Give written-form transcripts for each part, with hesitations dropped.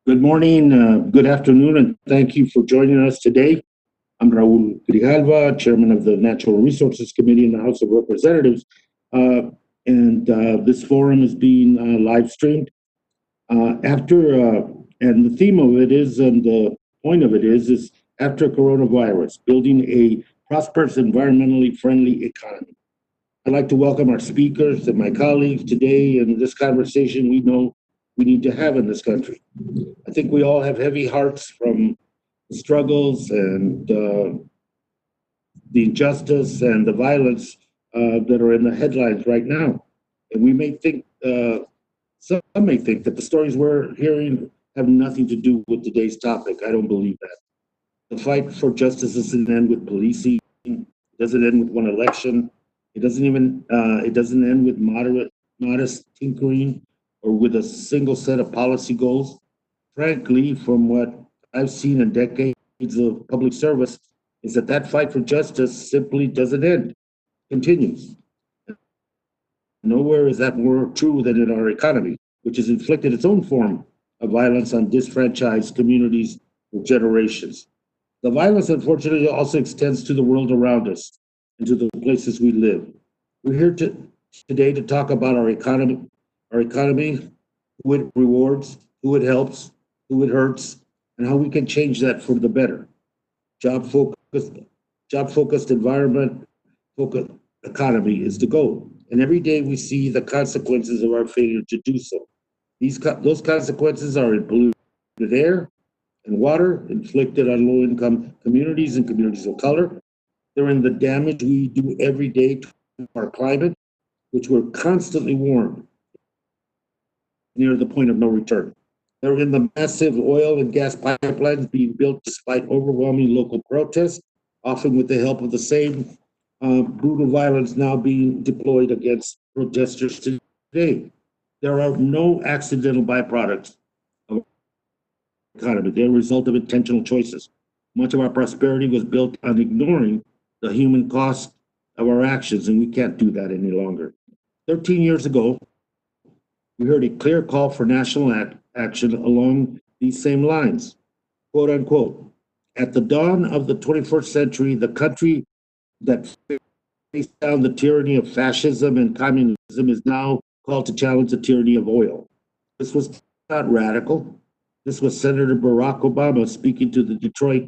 Good morning, good afternoon, and thank you for joining us today. I'm Raul Grijalva, Chairman of the Natural Resources Committee in the House of Representatives. And this forum is being live streamed. And the theme of it is, and the point of it is after coronavirus, building a prosperous, environmentally friendly economy. I'd like to welcome our speakers and my colleagues today in this conversation we know we need to have in this country. I think we all have heavy hearts from the struggles and the injustice and the violence that are in the headlines right now. And we may think, some may think that the stories we're hearing have nothing to do with today's topic. I don't believe that. The fight for justice doesn't end with policing. It doesn't end with one election. It doesn't end with modest tinkering or with a single set of policy goals. Frankly, from what I've seen in decades of public service, is that fight for justice simply doesn't end, continues. Nowhere is that more true than in our economy, which has inflicted its own form of violence on disfranchised communities for generations. The violence, unfortunately, also extends to the world around us and to the places we live. We're here today to talk about our economy, who it rewards, who it helps, who it hurts, and how we can change that for the better. Job focused, job focused environment, focused economy is the goal. And every day we see the consequences of our failure to do so. Those consequences are in polluted air and water inflicted on low-income communities and communities of color. They're in the damage we do every day to our climate, which we're constantly warned near the point of no return. They're in the massive oil and gas pipelines being built despite overwhelming local protests, often with the help of the same brutal violence now being deployed against protesters today. There are no accidental byproducts of the economy. They're a result of intentional choices. Much of our prosperity was built on ignoring the human cost of our actions, and we can't do that any longer. 13 years ago, we heard a clear call for national action along these same lines. Quote unquote, at the dawn of the 21st century, the country that faced down the tyranny of fascism and communism is now called to challenge the tyranny of oil. This was not radical. This was Senator Barack Obama speaking to the Detroit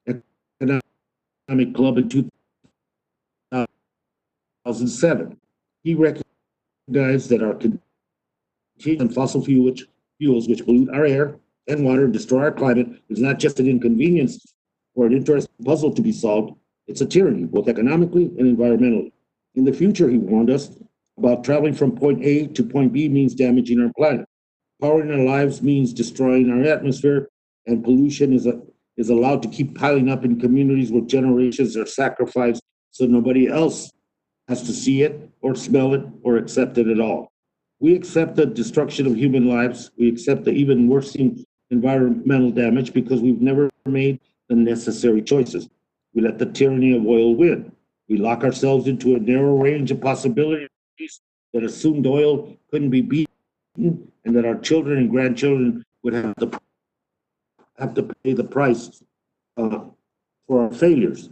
Economic Club in 2007. He recognized that our continued fossil fuels, which pollute our air and water and destroy our climate, is not just an inconvenience or an interesting puzzle to be solved. It's a tyranny, both economically and environmentally. In the future, he warned us about traveling from point A to point B means damaging our planet. Powering our lives means destroying our atmosphere, and pollution is allowed to keep piling up in communities where generations are sacrificed so nobody else has to see it or smell it or accept it at all. We accept the destruction of human lives. We accept the even worsening environmental damage because we've never made the necessary choices. We let the tyranny of oil win. We lock ourselves into a narrow range of possibilities that assumed oil couldn't be beaten and that our children and grandchildren would have to pay the price uh, for our failures.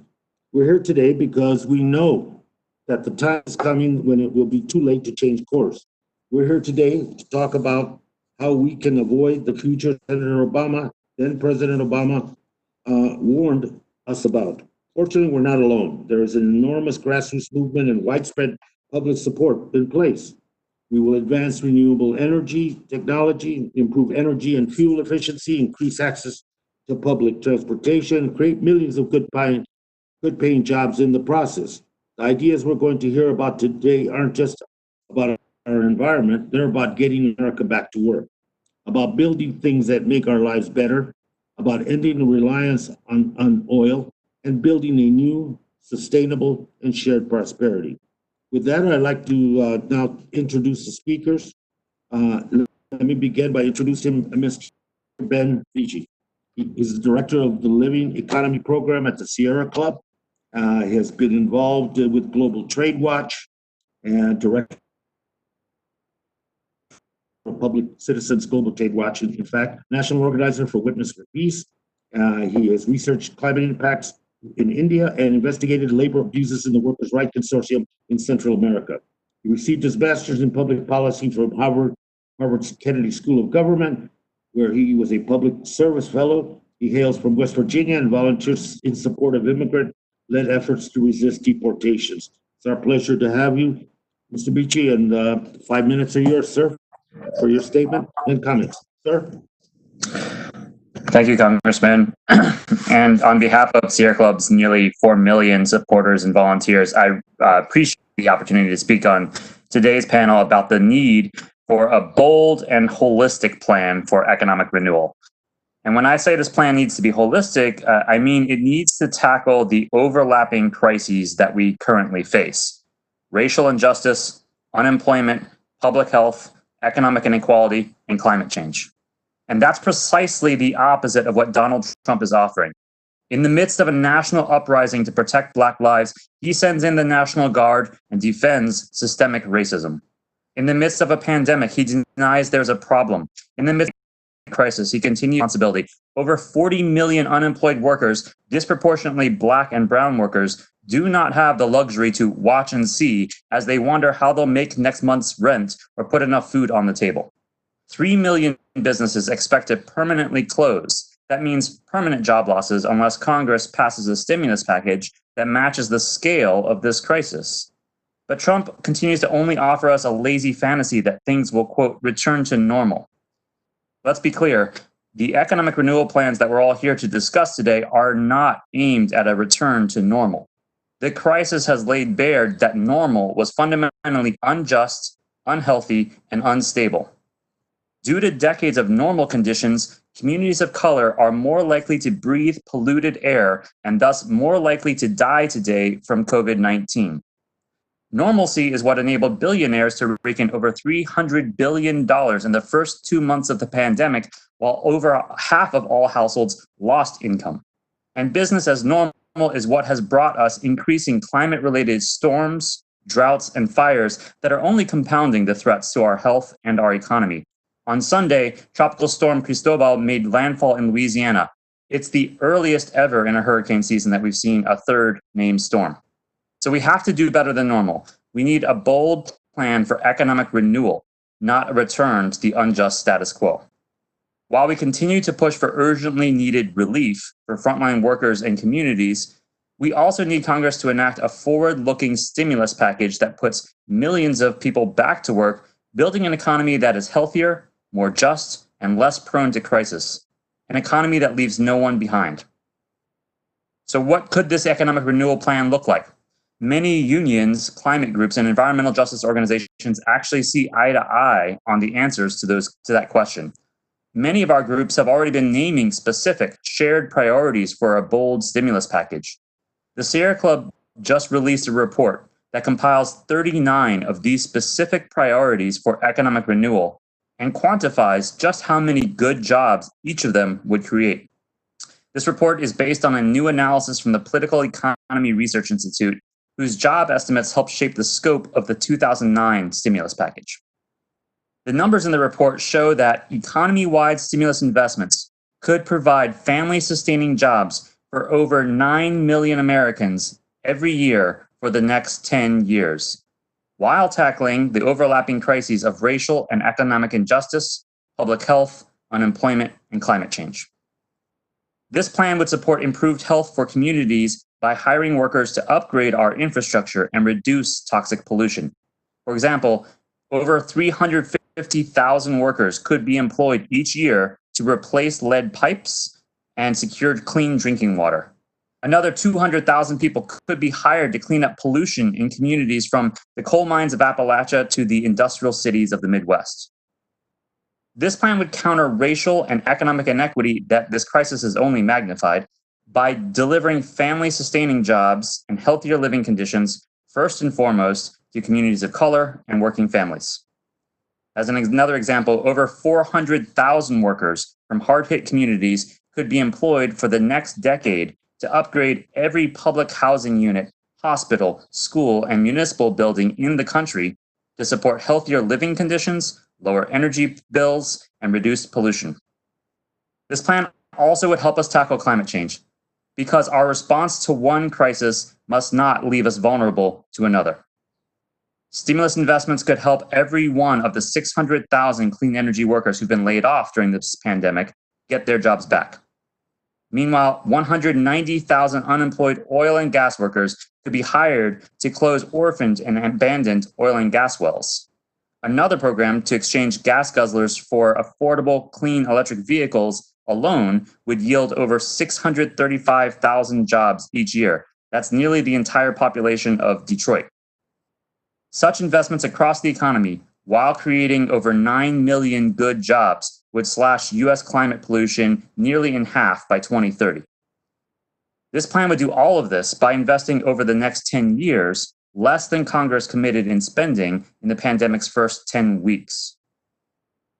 We're here today because we know that the time is coming when it will be too late to change course. We're here today to talk about how we can avoid the future Senator Obama, then President Obama, warned us about. Fortunately, we're not alone. There is an enormous grassroots movement and widespread public support in place. We will advance renewable energy technology, improve energy and fuel efficiency, increase access to public transportation, create millions of good paying jobs in the process. The ideas we're going to hear about today aren't just about our environment, they're about getting America back to work, about building things that make our lives better, about ending the reliance on oil, and building a new, sustainable, and shared prosperity. With that, I'd like to now introduce the speakers. Let me begin by introducing Mr. Ben Fiji. He is the director of the Living Economy Program at the Sierra Club. He has been involved with Global Trade Watch and director Public Citizens Global Trade Watch, in fact, national organizer for Witness for Peace. He has researched climate impacts in India and investigated labor abuses in the Workers' Rights Consortium in Central America. He received his master's in public policy from Harvard's Kennedy School of Government, where he was a public service fellow. He hails from West Virginia and volunteers in support of immigrant-led efforts to resist deportations. It's our pleasure to have you, Mr. Beachy, and 5 minutes are yours, sir, for your statement and comments. Sir? Thank you, Congressman. And on behalf of Sierra Club's nearly 4 million supporters and volunteers, I appreciate the opportunity to speak on today's panel about the need for a bold and holistic plan for economic renewal. And when I say this plan needs to be holistic, I mean it needs to tackle the overlapping crises that we currently face: racial injustice, unemployment, public health, economic inequality, and climate change. And that's precisely the opposite of what Donald Trump is offering. In the midst of a national uprising to protect Black lives, he sends in the National Guard and defends systemic racism. In the midst of a pandemic, he denies there's a problem. In the midst of a crisis, he continues responsibility. Over 40 million unemployed workers, disproportionately Black and brown workers, do not have the luxury to watch and see as they wonder how they'll make next month's rent or put enough food on the table. 3 million businesses expect to permanently close. That means permanent job losses unless Congress passes a stimulus package that matches the scale of this crisis. But Trump continues to only offer us a lazy fantasy that things will, quote, return to normal. Let's be clear, the economic renewal plans that we're all here to discuss today are not aimed at a return to normal. The crisis has laid bare that normal was fundamentally unjust, unhealthy, and unstable. Due to decades of normal conditions, communities of color are more likely to breathe polluted air and thus more likely to die today from COVID-19. Normalcy is what enabled billionaires to rake in over $300 billion in the first 2 months of the pandemic, while over half of all households lost income. And business as normal is what has brought us increasing climate-related storms, droughts, and fires that are only compounding the threats to our health and our economy. On Sunday, Tropical Storm Cristobal made landfall in Louisiana. It's the earliest ever in a hurricane season that we've seen a third named storm. So we have to do better than normal. We need a bold plan for economic renewal, not a return to the unjust status quo. While we continue to push for urgently needed relief for frontline workers and communities, we also need Congress to enact a forward-looking stimulus package that puts millions of people back to work, building an economy that is healthier, more just, and less prone to crisis, an economy that leaves no one behind. So what could this economic renewal plan look like? Many unions, climate groups, and environmental justice organizations actually see eye to eye on the answers to that question. Many of our groups have already been naming specific shared priorities for a bold stimulus package. The Sierra Club just released a report that compiles 39 of these specific priorities for economic renewal and quantifies just how many good jobs each of them would create. This report is based on a new analysis from the Political Economy Research Institute, whose job estimates helped shape the scope of the 2009 stimulus package. The numbers in the report show that economy-wide stimulus investments could provide family-sustaining jobs for over 9 million Americans every year for the next 10 years, while tackling the overlapping crises of racial and economic injustice, public health, unemployment, and climate change. This plan would support improved health for communities by hiring workers to upgrade our infrastructure and reduce toxic pollution. For example, over 350,000 workers could be employed each year to replace lead pipes and secure clean drinking water. Another 200,000 people could be hired to clean up pollution in communities from the coal mines of Appalachia to the industrial cities of the Midwest. This plan would counter racial and economic inequity that this crisis has only magnified by delivering family-sustaining jobs and healthier living conditions, first and foremost, to communities of color and working families. As another example, over 400,000 workers from hard-hit communities could be employed for the next decade to upgrade every public housing unit, hospital, school, and municipal building in the country to support healthier living conditions, lower energy bills, and reduce pollution. This plan also would help us tackle climate change, because our response to one crisis must not leave us vulnerable to another. Stimulus investments could help every one of the 600,000 clean energy workers who've been laid off during this pandemic get their jobs back. Meanwhile, 190,000 unemployed oil and gas workers could be hired to close orphaned and abandoned oil and gas wells. Another program to exchange gas guzzlers for affordable, clean electric vehicles alone would yield over 635,000 jobs each year. That's nearly the entire population of Detroit. Such investments across the economy, while creating over 9 million good jobs, would slash US climate pollution nearly in half by 2030. This plan would do all of this by investing over the next 10 years less than Congress committed in spending in the pandemic's first 10 weeks.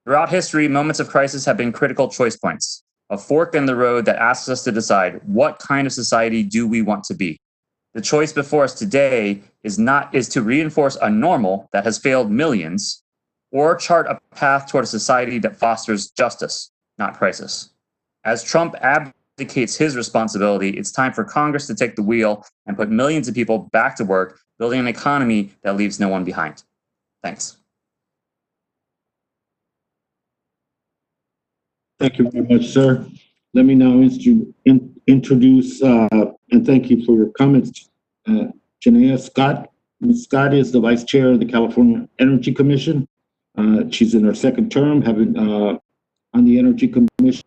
Throughout history, moments of crisis have been critical choice points, a fork in the road that asks us to decide what kind of society do we want to be. The choice before us today is to reinforce a normal that has failed millions, or chart a path toward a society that fosters justice, not crisis. As Trump abdicates his responsibility, it's time for Congress to take the wheel and put millions of people back to work, building an economy that leaves no one behind. Thanks. Thank you very much, sir. Let me now introduce and thank you for your comments, Janaea Scott. Ms. Scott is the Vice Chair of the California Energy Commission. She's in her second term, having on the Energy Commission.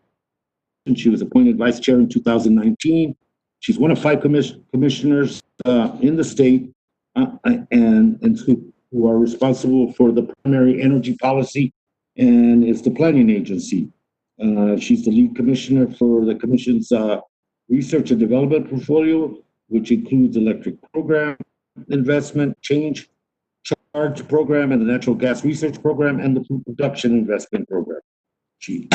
She was appointed Vice Chair in 2019. She's one of 5 commissioners in the state and who are responsible for the primary energy policy and is the planning agency. She's the lead commissioner for the commission's research and development portfolio, which includes electric program, investment, change, charge program, and the natural gas research program, and the food production investment program. She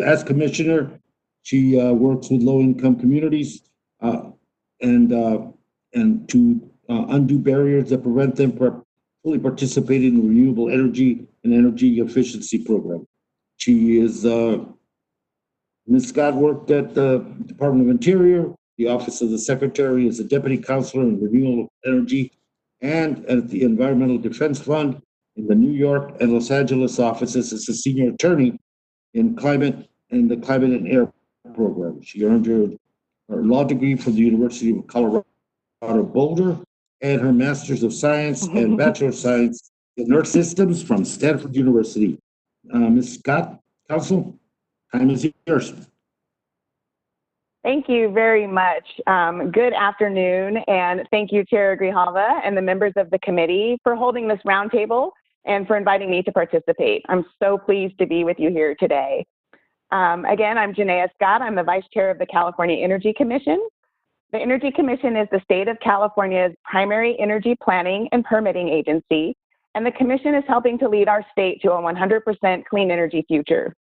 as commissioner, she works with low-income communities and to undo barriers that prevent them from fully participating in renewable energy and energy efficiency program. She is, Ms. Scott worked at the Department of Interior, the Office of the Secretary as a Deputy Counselor in Renewable Energy, and at the Environmental Defense Fund in the New York and Los Angeles offices as a senior attorney in the Climate and Air program. She earned her law degree from the University of Colorado Boulder and her Master's of Science and Bachelor of Science in Earth Systems from Stanford University. Ms. Scott, Council, time is yours. Thank you very much. Good afternoon, and thank you, Chair Grijalva and the members of the committee for holding this roundtable and for inviting me to participate. I'm so pleased to be with you here today. Again, I'm Janaea Scott. I'm the Vice Chair of the California Energy Commission. The Energy Commission is the state of California's primary energy planning and permitting agency, and the Commission is helping to lead our state to a 100% clean energy future.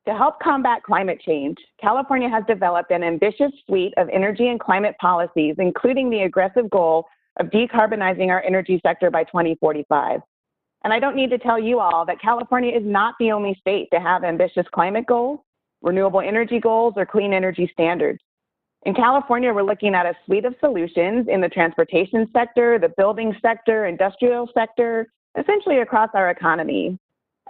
To help combat climate change, California has developed an ambitious suite of energy and climate policies, including the aggressive goal of decarbonizing our energy sector by 2045. And I don't need to tell you all that California is not the only state to have ambitious climate goals, renewable energy goals, or clean energy standards. In California, we're looking at a suite of solutions in the transportation sector, the building sector, industrial sector, essentially across our economy.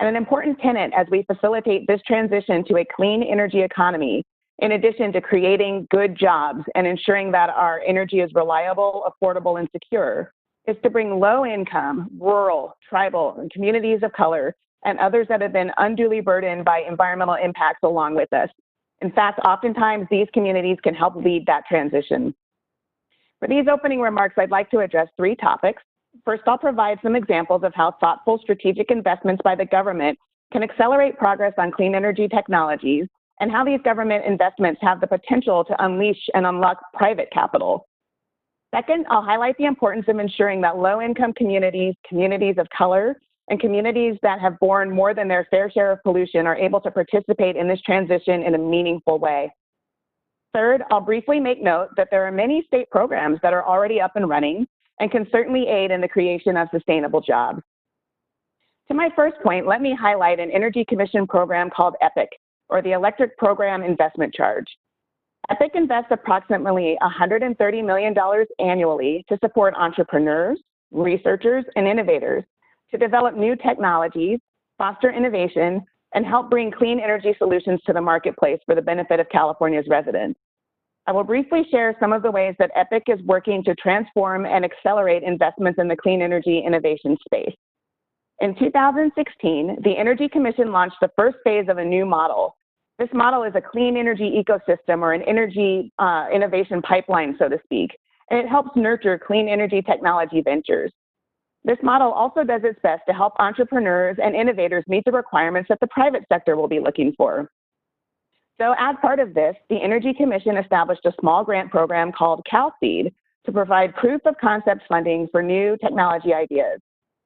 And an important tenet as we facilitate this transition to a clean energy economy, in addition to creating good jobs and ensuring that our energy is reliable, affordable, and secure, is to bring low-income, rural, tribal, and communities of color and others that have been unduly burdened by environmental impacts along with us. In fact, oftentimes these communities can help lead that transition. For these opening remarks, I'd like to address 3 topics. First, I'll provide some examples of how thoughtful strategic investments by the government can accelerate progress on clean energy technologies and how these government investments have the potential to unleash and unlock private capital. Second, I'll highlight the importance of ensuring that low-income communities, communities of color, and communities that have borne more than their fair share of pollution are able to participate in this transition in a meaningful way. Third, I'll briefly make note that there are many state programs that are already up and running and can certainly aid in the creation of sustainable jobs. To my first point, let me highlight an Energy Commission program called EPIC, or the Electric Program Investment Charge. EPIC invests approximately $130 million annually to support entrepreneurs, researchers, and innovators to develop new technologies, foster innovation, and help bring clean energy solutions to the marketplace for the benefit of California's residents. I will briefly share some of the ways that EPIC is working to transform and accelerate investments in the clean energy innovation space. In 2016, the Energy Commission launched the first phase of a new model. This model is a clean energy ecosystem, or an energy innovation pipeline, so to speak, and it helps nurture clean energy technology ventures. This model also does its best to help entrepreneurs and innovators meet the requirements that the private sector will be looking for. So as part of this, the Energy Commission established a small grant program called CalSeed to provide proof of concept funding for new technology ideas.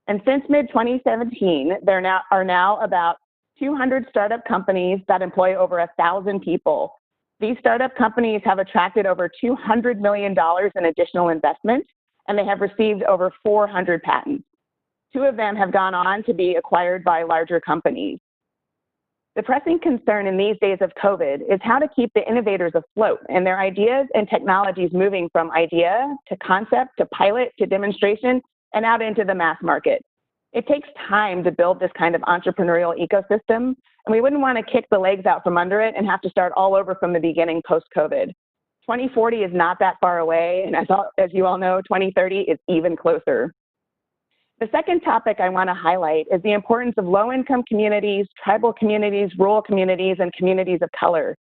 And since mid-2017, there are now about 200 startup companies that employ over 1,000 people. These startup companies have attracted over $200 million in additional investment, and they have received over 400 patents. 2 of them have gone on to be acquired by larger companies. The pressing concern in these days of COVID is how to keep the innovators afloat and their ideas and technologies moving from idea to concept to pilot to demonstration and out into the mass market. It takes time to build this kind of entrepreneurial ecosystem, and we wouldn't want to kick the legs out from under it and have to start all over from the beginning post-COVID. 2040 is not that far away, and as you all know, 2030 is even closer. The second topic I want to highlight is the importance of low-income communities, tribal communities, rural communities, and communities of color.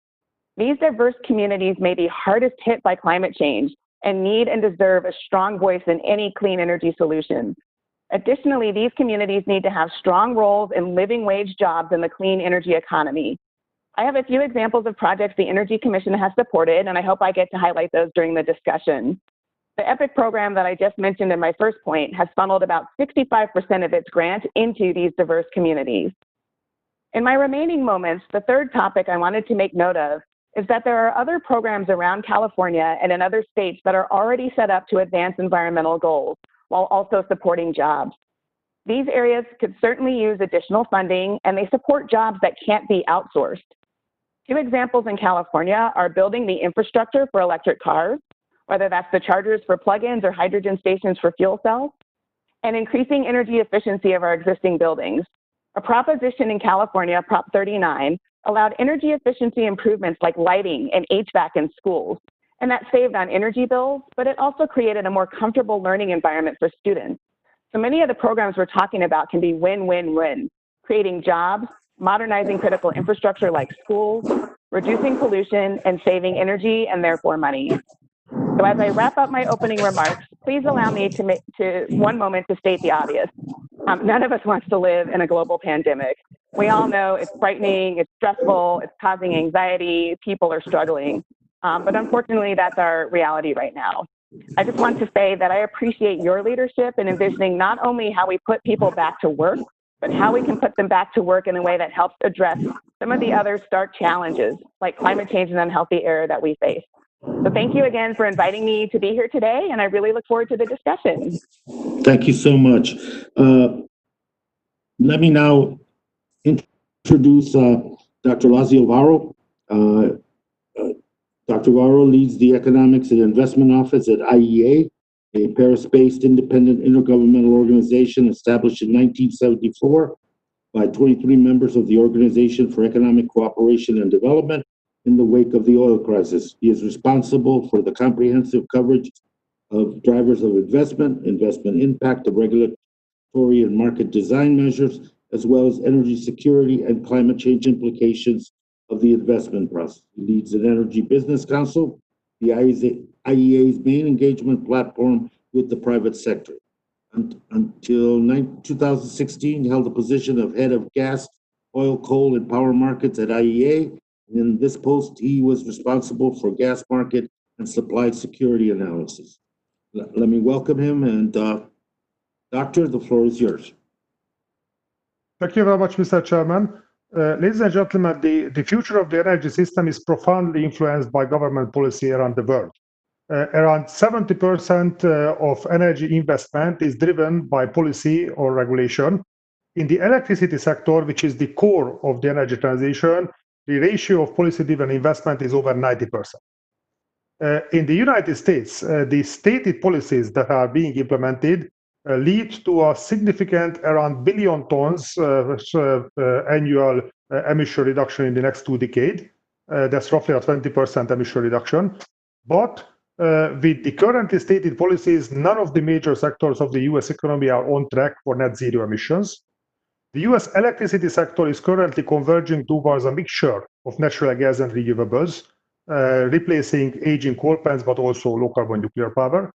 These diverse communities may be hardest hit by climate change and need and deserve a strong voice in any clean energy solution. Additionally, these communities need to have strong roles in living wage jobs in the clean energy economy. I have a few examples of projects the Energy Commission has supported, and I hope I get to highlight those during the discussion. The EPIC program that I just mentioned in my first point has funneled about 65% of its grant into these diverse communities. In my remaining moments, the third topic I wanted to make note of is that there are other programs around California and in other states that are already set up to advance environmental goals while also supporting jobs. These areas could certainly use additional funding, and they support jobs that can't be outsourced. 2 examples in California are building the infrastructure for electric cars, whether that's the chargers for plug-ins or hydrogen stations for fuel cells, and increasing energy efficiency of our existing buildings. A proposition in California, Prop 39, allowed energy efficiency improvements like lighting and HVAC in schools, and that saved on energy bills, but it also created a more comfortable learning environment for students. So many of the programs we're talking about can be win-win-win, creating jobs, modernizing critical infrastructure like schools, reducing pollution, and saving energy and therefore money. So as I wrap up my opening remarks, please allow me to one moment to state the obvious. None of us wants to live in a global pandemic. We all know it's frightening, it's stressful, it's causing anxiety, people are struggling. But unfortunately, that's our reality right now. I just want to say that I appreciate your leadership in envisioning not only how we put people back to work, but how we can put them back to work in a way that helps address some of the other stark challenges, like climate change and unhealthy air that we face. So thank you again for inviting me to be here today, and I really look forward to the discussion. Thank you so much. Let me now introduce Dr. Lazio Varro. Dr. Varro leads the Economics and Investment Office at IEA, a Paris-based independent intergovernmental organization established in 1974 by 23 members of the Organization for Economic Cooperation and Development in the wake of the oil crisis. He is responsible for the comprehensive coverage of drivers of investment, investment impact of regulatory and market design measures, as well as energy security and climate change implications of the investment process. He leads an Energy Business Council, the IEA's main engagement platform with the private sector. Until 2016, he held the position of head of gas, oil, coal, and power markets at IEA. And in this post, he was responsible for gas market and supply security analysis. Let me welcome him, and Doctor, the floor is yours. Thank you very much, Mr. Chairman. Ladies and gentlemen, the future of the energy system is profoundly influenced by government policy around the world. Around 70% of energy investment is driven by policy or regulation. In the electricity sector, which is the core of the energy transition, the ratio of policy-driven investment is over 90%. In the United States, the stated policies that are being implemented lead to a significant around billion tons annual emission reduction in the next 2 decades. That's roughly a 20% emission reduction. But with the currently stated policies, none of the major sectors of the US economy are on track for net zero emissions. The US electricity sector is currently converging towards a mixture of natural gas and renewables, replacing aging coal plants, but also low carbon nuclear power.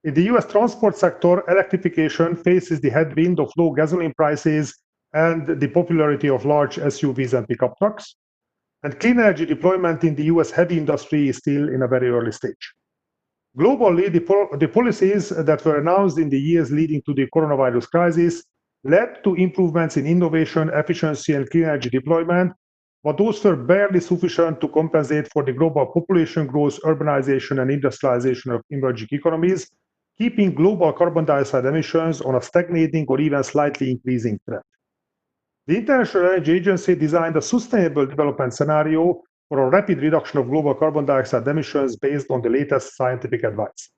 In the US transport sector, electrification faces the headwind of low gasoline prices and the popularity of large SUVs and pickup trucks. And clean energy deployment in the US heavy industry is still in a very early stage. Globally, the policies that were announced in the years leading to the coronavirus crisis led to improvements in innovation, efficiency, and clean energy deployment, but those were barely sufficient to compensate for the global population growth, urbanization, and industrialization of emerging economies, keeping global carbon dioxide emissions on a stagnating or even slightly increasing trend. The International Energy Agency designed a sustainable development scenario for a rapid reduction of global carbon dioxide emissions based on the latest scientific advice.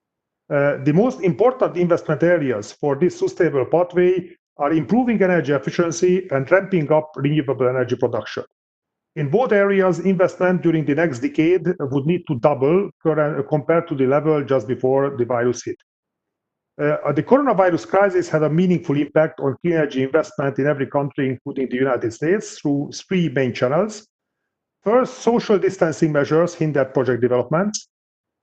The most important investment areas for this sustainable pathway are improving energy efficiency and ramping up renewable energy production. In both areas, investment during the next decade would need to double compared to the level just before the virus hit. The coronavirus crisis had a meaningful impact on clean energy investment in every country, including the United States, through 3 main channels. First, social distancing measures hindered project development.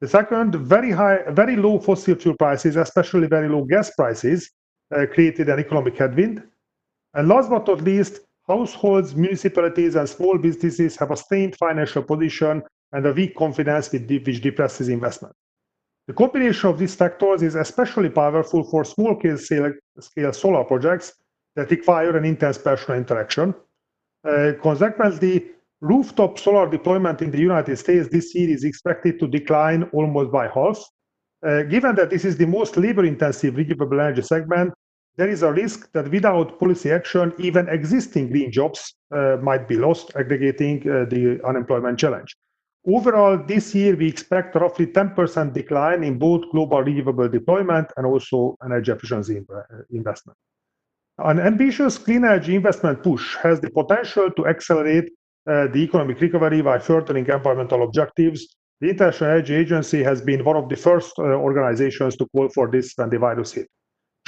The second, very low fossil fuel prices, especially very low gas prices, created an economic headwind. And last but not least, households, municipalities, and small businesses have a strained financial position and a weak confidence which depresses investment. The combination of these factors is especially powerful for small-scale solar projects that require an intense personal interaction. Consequently, rooftop solar deployment in the United States this year is expected to decline almost by half. Given that this is the most labor-intensive renewable energy segment, there is a risk that without policy action, even existing green jobs might be lost, aggregating the unemployment challenge. Overall, this year, we expect a roughly 10% decline in both global renewable deployment and also energy efficiency investment. An ambitious clean energy investment push has the potential to accelerate the economic recovery by furthering environmental objectives. The International Energy Agency has been one of the first organizations to call for this when the virus hit.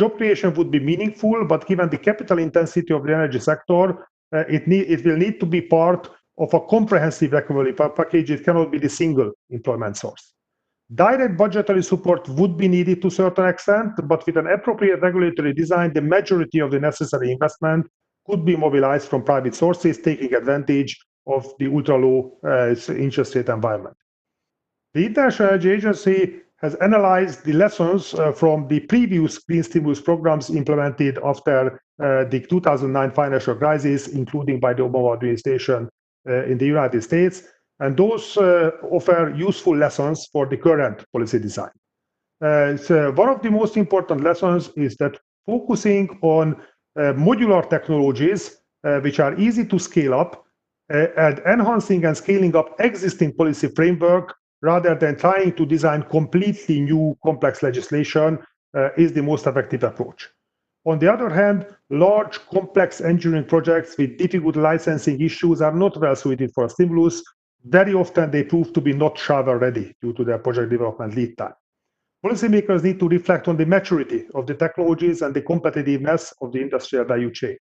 Job creation would be meaningful, but given the capital intensity of the energy sector, it will need to be part of a comprehensive recovery package. It cannot be the single employment source. Direct budgetary support would be needed to a certain extent, but with an appropriate regulatory design, the majority of the necessary investment could be mobilized from private sources, taking advantage of the ultra-low interest rate environment. The International Energy Agency has analyzed the lessons from the previous green stimulus programs implemented after the 2009 financial crisis, including by the Obama administration in the United States, and those offer useful lessons for the current policy design. So one of the most important lessons is that focusing on modular technologies, which are easy to scale up, and enhancing and scaling up existing policy framework rather than trying to design completely new complex legislation is the most effective approach. On the other hand, large, complex engineering projects with difficult licensing issues are not well suited for a stimulus. Very often they prove to be not shovel-ready due to their project development lead time. Policymakers need to reflect on the maturity of the technologies and the competitiveness of the industrial value chain.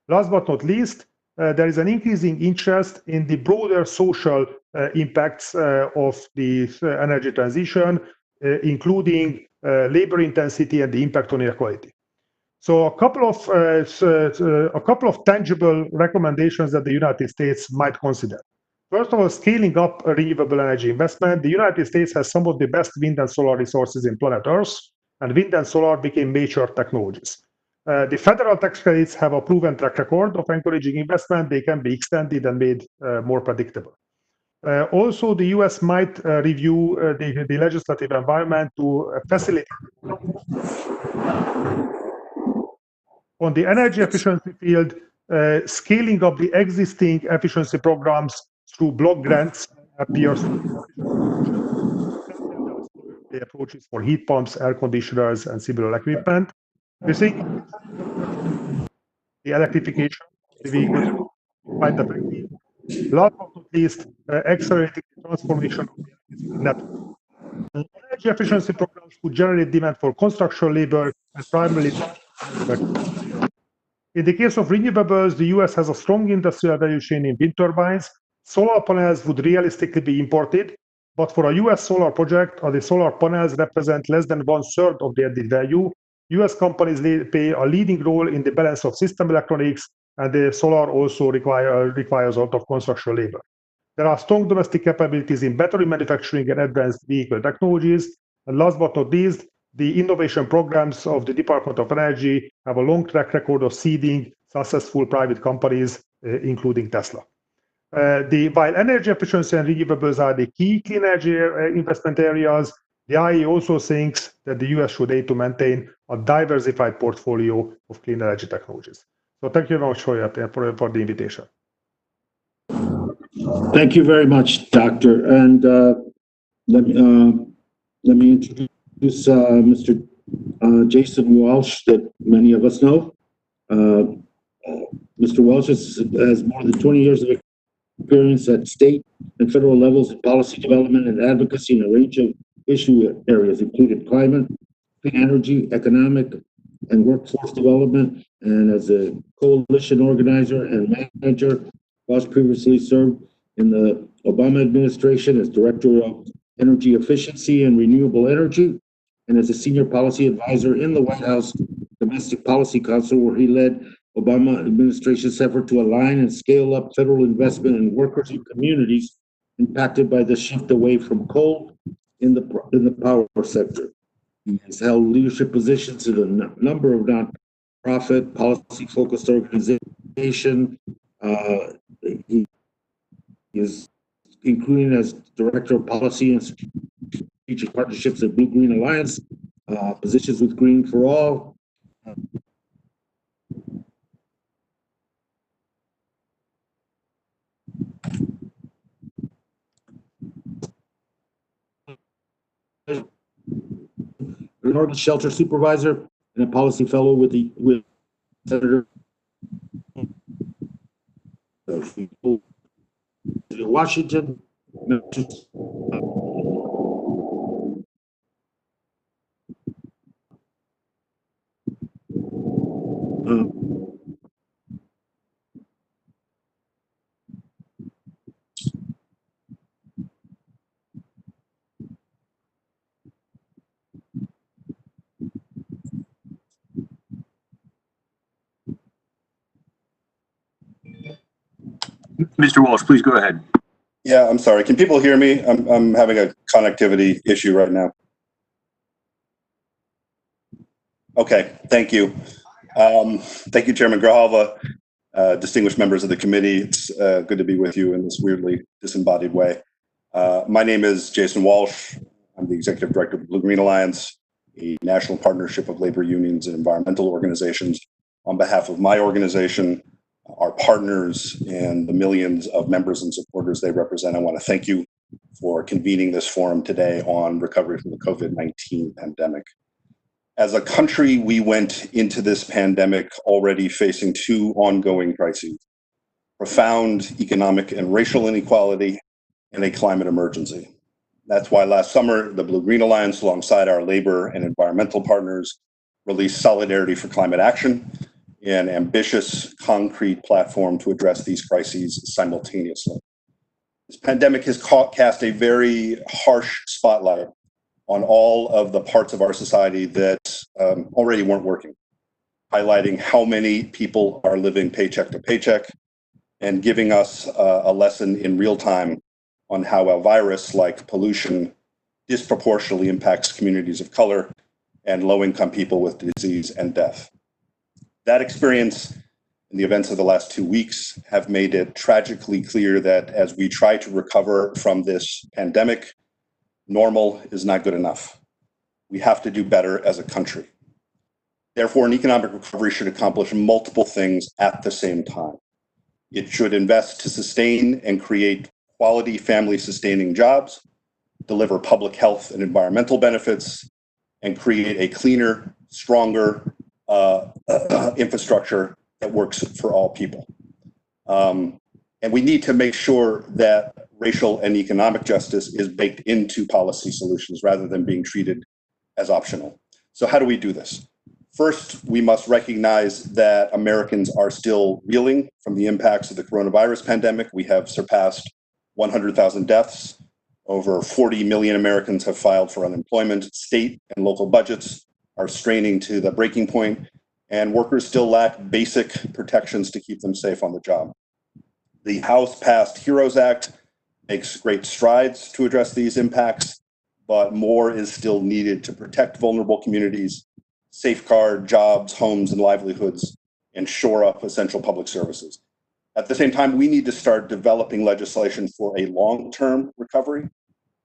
Last but not least, there is an increasing interest in the broader social impacts of the energy transition, including labor intensity and the impact on inequality. So a couple of tangible recommendations that the United States might consider. First of all, scaling up renewable energy investment. The United States has some of the best wind and solar resources in planet Earth, and wind and solar became major technologies. The federal tax credits have a proven track record of encouraging investment. They can be extended and made more predictable. Also, the US might review the legislative environment to facilitate. On the energy efficiency field, scaling up the existing efficiency programs through block grants appears to be the approaches for heat pumps, air conditioners, and similar equipment. We think the electrification of the vehicles is quite effective. Last but not least, accelerating the transformation of the electricity network. Energy efficiency programs could generate demand for construction labor and primarily in the case of renewables, the US has a strong industrial value chain in wind turbines. Solar panels would realistically be imported, but for a US solar project, the solar panels represent less than 1/3 of the added value. US companies play a leading role in the balance of system electronics, and the solar also requires a lot of construction labor. There are strong domestic capabilities in battery manufacturing and advanced vehicle technologies. And last but not least, the innovation programs of the Department of Energy have a long track record of seeding successful private companies, including Tesla. While energy efficiency and renewables are the key clean energy investment areas, the IE also thinks that the US should aim to maintain a diversified portfolio of clean energy technologies. So thank you very much for the invitation. Thank you very much, Doctor. And let me introduce Mr. Jason Walsh, that many of us know. Mr. Walsh has more than 20 years of experience at state and federal levels in policy development and advocacy in a range of issue areas, including climate, clean energy, economic, and workforce development. And as a coalition organizer and manager, Walsh previously served in the Obama administration as Director of Energy Efficiency and Renewable Energy, and as a senior policy advisor in the White House Domestic Policy Council, where he led Obama administration's effort to align and scale up federal investment in workers and communities impacted by the shift away from coal in the power sector. He has held leadership positions in a number of nonprofit, policy-focused organizations. He is including as Director of Policy and Strategic Partnerships at Blue Green Alliance, positions with Green for All. An Oregon Shelter Supervisor and a Policy Fellow with Senator Washington. Mr. Walsh, please go ahead. Yeah, I'm sorry. Can people hear me? I'm having a connectivity issue right now. Okay, thank you. Thank you, Chairman Grijalva, distinguished members of the committee. It's good to be with you in this weirdly disembodied way. My name is Jason Walsh. I'm the Executive Director of the Blue Green Alliance, a national partnership of labor unions and environmental organizations. On behalf of my organization, our partners, and the millions of members and supporters they represent, I want to thank you for convening this forum today on recovery from the COVID-19 pandemic. As a country, we went into this pandemic already facing two ongoing crises: profound economic and racial inequality and a climate emergency. That's why last summer, the Blue Green Alliance, alongside our labor and environmental partners, released Solidarity for Climate Action, an ambitious, concrete platform to address these crises simultaneously. This pandemic has cast a very harsh spotlight on all of the parts of our society that already weren't working, highlighting how many people are living paycheck to paycheck and giving us a lesson in real time on how a virus like pollution disproportionately impacts communities of color and low-income people with disease and death. That experience and the events of the last 2 weeks have made it tragically clear that as we try to recover from this pandemic, normal is not good enough. We have to do better as a country. Therefore, an economic recovery should accomplish multiple things at the same time. It should invest to sustain and create quality family-sustaining jobs, deliver public health and environmental benefits, and create a cleaner, stronger infrastructure that works for all people. And we need to make sure that racial and economic justice is baked into policy solutions rather than being treated as optional. So how do we do this? First, we must recognize that Americans are still reeling from the impacts of the coronavirus pandemic. We have surpassed 100,000 deaths. Over 40 million Americans have filed for unemployment. State and local budgets are straining to the breaking point, and workers still lack basic protections to keep them safe on the job. The House-passed HEROES Act makes great strides to address these impacts, but more is still needed to protect vulnerable communities, safeguard jobs, homes, and livelihoods, and shore up essential public services. At the same time, we need to start developing legislation for a long-term recovery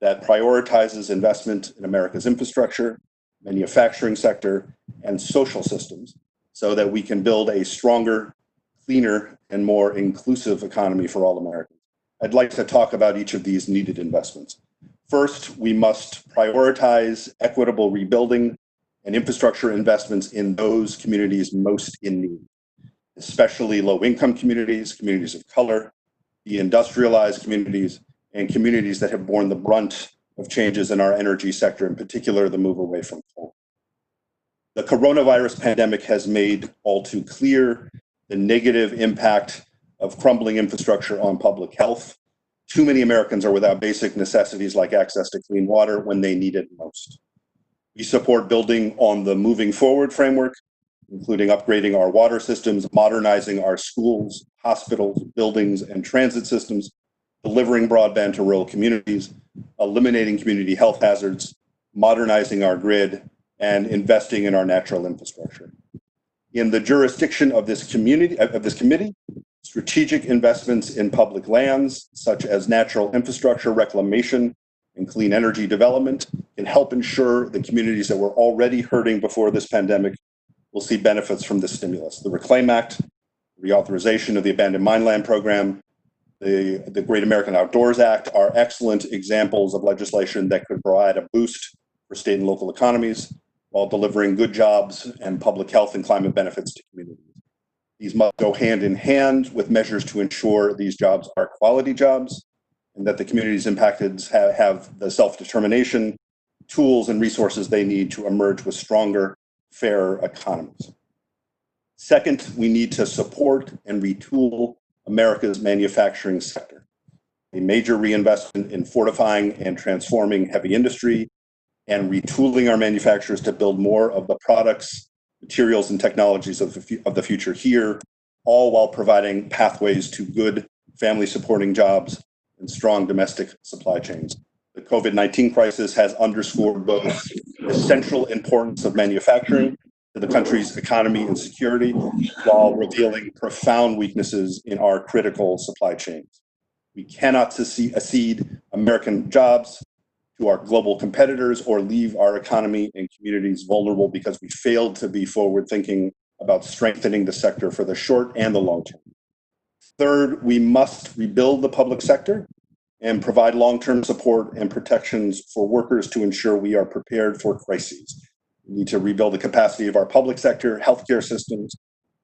that prioritizes investment in America's infrastructure, manufacturing sector, and social systems so that we can build a stronger, cleaner, and more inclusive economy for all Americans. I'd like to talk about each of these needed investments. First, we must prioritize equitable rebuilding and infrastructure investments in those communities most in need, especially low-income communities, communities of color, the industrialized communities, and communities that have borne the brunt of changes in our energy sector, in particular, the move away from coal. The coronavirus pandemic has made all too clear the negative impact of crumbling infrastructure on public health. Too many Americans are without basic necessities like access to clean water when they need it most. We support building on the Moving Forward framework, including upgrading our water systems, modernizing our schools, hospitals, buildings, and transit systems, delivering broadband to rural communities, eliminating community health hazards, modernizing our grid, and investing in our natural infrastructure. In the jurisdiction of this committee, strategic investments in public lands, such as natural infrastructure reclamation and clean energy development, can help ensure the communities that were already hurting before this pandemic will see benefits from this stimulus. The Reclaim Act, reauthorization of the Abandoned Mine Land Program, the Great American Outdoors Act are excellent examples of legislation that could provide a boost for state and local economies while delivering good jobs and public health and climate benefits to communities. These must go hand in hand with measures to ensure these jobs are quality jobs and that the communities impacted have the self-determination, tools, and resources they need to emerge with stronger, fair economies. Second, we need to support and retool America's manufacturing sector. A major reinvestment in fortifying and transforming heavy industry and retooling our manufacturers to build more of the products, materials, and technologies of the future here, all while providing pathways to good family-supporting jobs and strong domestic supply chains. The COVID-19 crisis has underscored both the essential importance of manufacturing to the country's economy and security, while revealing profound weaknesses in our critical supply chains. We cannot cede American jobs to our global competitors or leave our economy and communities vulnerable because we failed to be forward-thinking about strengthening the sector for the short and the long term. Third, we must rebuild the public sector and provide long-term support and protections for workers to ensure we are prepared for crises. We need to rebuild the capacity of our public sector, healthcare systems,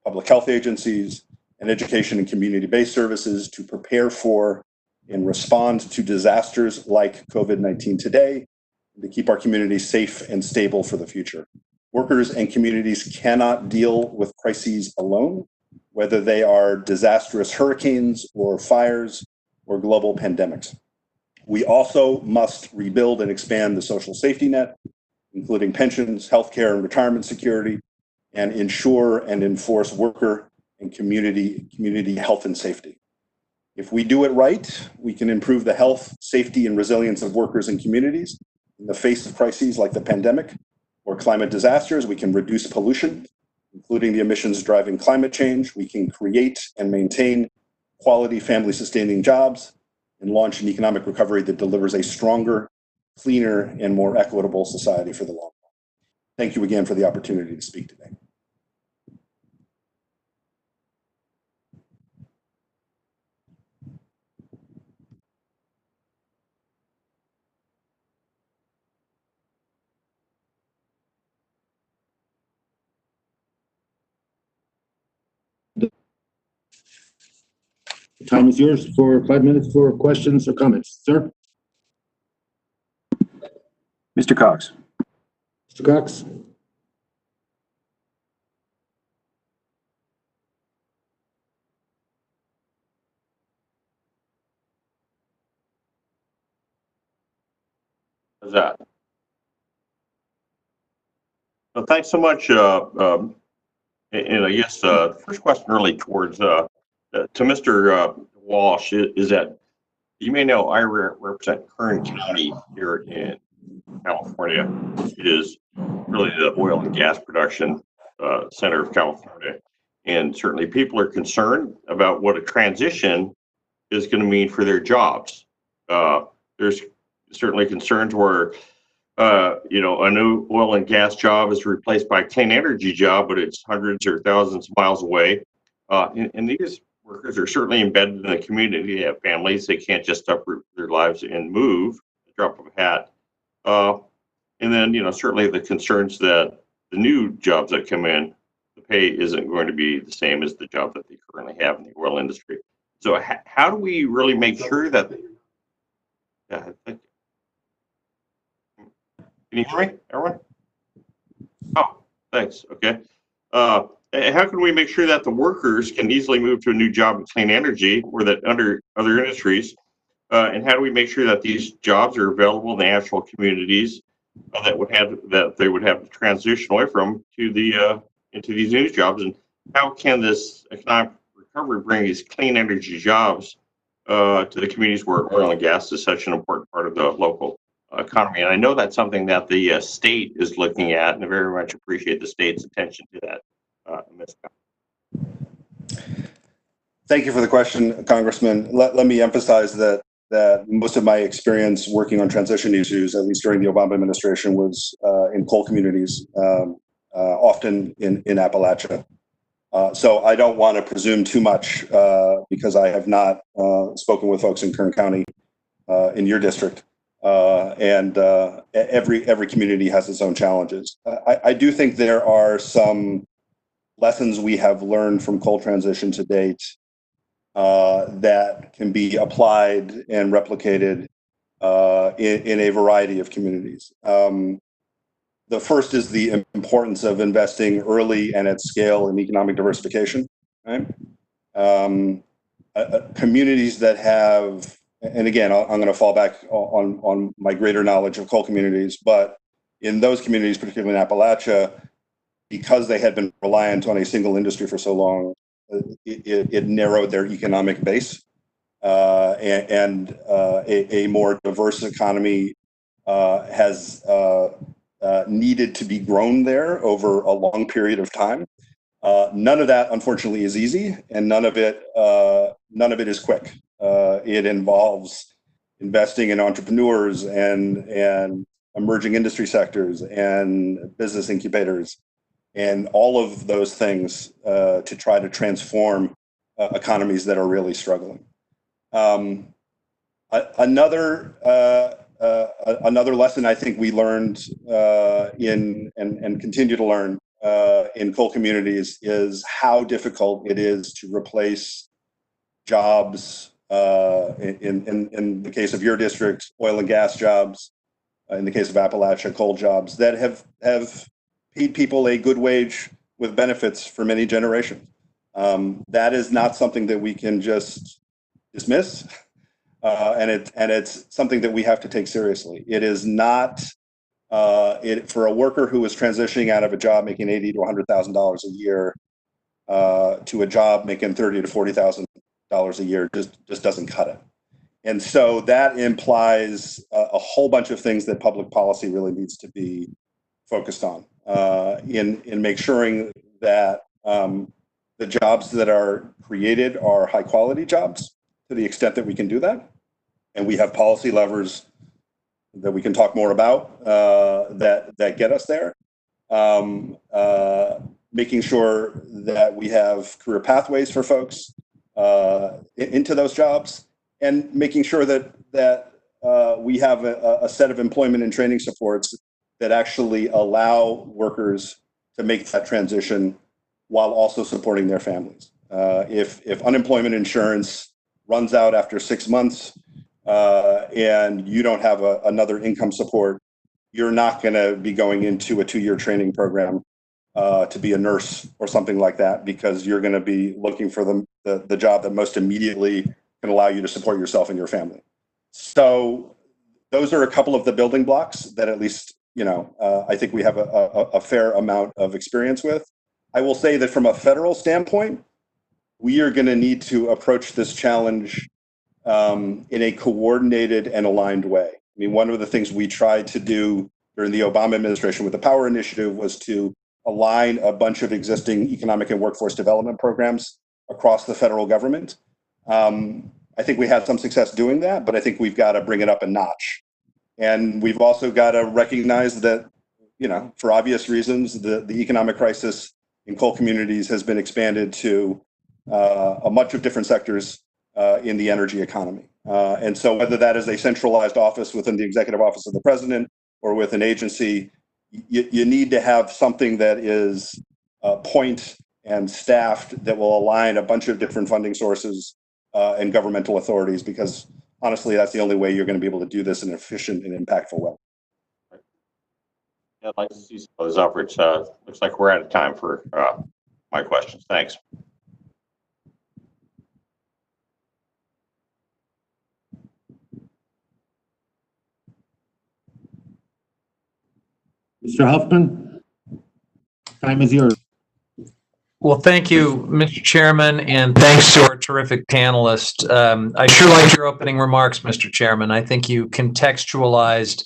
public health agencies, and education and community-based services to prepare for and respond to disasters like COVID-19 today, and to keep our communities safe and stable for the future. Workers and communities cannot deal with crises alone, whether they are disastrous hurricanes or fires or global pandemics. We also must rebuild and expand the social safety net, including pensions, healthcare, and retirement security, and ensure and enforce worker and community health and safety. If we do it right, we can improve the health, safety, and resilience of workers and communities in the face of crises like the pandemic or climate disasters. We can reduce pollution, including the emissions driving climate change. We can create and maintain quality family-sustaining jobs and launch an economic recovery that delivers a stronger, cleaner, and more equitable society for the long run. Thank you again for the opportunity to speak today. The time is yours for 5 minutes for questions or comments. Sir? Mr. Cox. Mr. Cox? How's that? Well, thanks so much. And I guess the first question really towards to Mr. Walsh is that you may know I represent Kern County here in California, which is really the oil and gas production center of California. And certainly people are concerned about what a transition is going to mean for their jobs. There's certainly concerns where a new oil and gas job is replaced by a clean energy job, but it's hundreds or thousands of miles away. And these workers are certainly embedded in the community. They have families. They can't just uproot their lives and move, drop of a hat. And then, certainly the concerns that the new jobs that come in, the pay isn't going to be the same as the job that they currently have in the oil industry. So how do we really make sure that can you hear me, everyone? Oh, thanks. Okay. How can we make sure that the workers can easily move to a new job in clean energy or that under other industries? And how do we make sure that these jobs are available in the actual communities that they would have to transition away from to the into these new jobs? And how can this economic recovery bring these clean energy jobs to the communities where oil and gas is such an important part of the local economy? And I know that's something that the state is looking at, and I very much appreciate the state's attention to that. Thank you for the question, Congressman. Let me emphasize that most of my experience working on transition issues, at least during the Obama administration, was in coal communities, often in Appalachia. So I don't want to presume too much because I have not spoken with folks in Kern County in your district. And every community has its own challenges. I do think there are some lessons we have learned from coal transition to date that can be applied and replicated in a variety of communities. The first is the importance of investing early and at scale in economic diversification. Right? Communities that have, and again, I'm going to fall back on my greater knowledge of coal communities, but in those communities, particularly in Appalachia, because they had been reliant on a single industry for so long, it narrowed their economic base, and a more diverse economy has needed to be grown there over a long period of time. None of that, unfortunately, is easy, and none of it is quick. It involves investing in entrepreneurs and emerging industry sectors and business incubators and all of those things to try to transform economies that are really struggling. Another lesson I think we learned and continue to learn in coal communities is how difficult it is to replace jobs, in the case of your district, oil and gas jobs, in the case of Appalachia, coal jobs that have paid people a good wage with benefits for many generations. That is not something that we can just dismiss, and it's something that we have to take seriously. It is not for a worker who is transitioning out of a job making $80,000 to $100,000 a year to a job making $30,000 to $40,000 a year just doesn't cut it. And so that implies a whole bunch of things that public policy really needs to be focused on in make sure that the jobs that are created are high quality jobs to the extent that we can do that. And we have policy levers that we can talk more about that get us there. Making sure that we have career pathways for folks into those jobs, and making sure that we have a set of employment and training supports that actually allow workers to make that transition while also supporting their families. If unemployment insurance runs out after 6 months, and you don't have another income support, you're not going to be going into a 2-year training program to be a nurse or something like that, because you're going to be looking for the job that most immediately can allow you to support yourself and your family. So those are a couple of the building blocks that at least, I think we have a fair amount of experience with. I will say that from a federal standpoint, we are going to need to approach this challenge in a coordinated and aligned way. I mean, one of the things we tried to do during the Obama administration with the Power Initiative was to align a bunch of existing economic and workforce development programs across the federal government. I think we had some success doing that, but I think we've got to bring it up a notch. And we've also got to recognize that, for obvious reasons, the economic crisis in coal communities has been expanded to a bunch of different sectors in the energy economy. And so whether that is a centralized office within the executive office of the president or with an agency, you need to have something that is point and staffed that will align a bunch of different funding sources and governmental authorities, because honestly, that's the only way you're going to be able to do this in an efficient and impactful way. I'd like to see some of those efforts. Looks like we're out of time for my questions. Thanks. Mr. Huffman, time is yours. Well, thank you, Mr. Chairman, and thanks to our terrific panelists. I sure liked your opening remarks, Mr. Chairman. I think you contextualized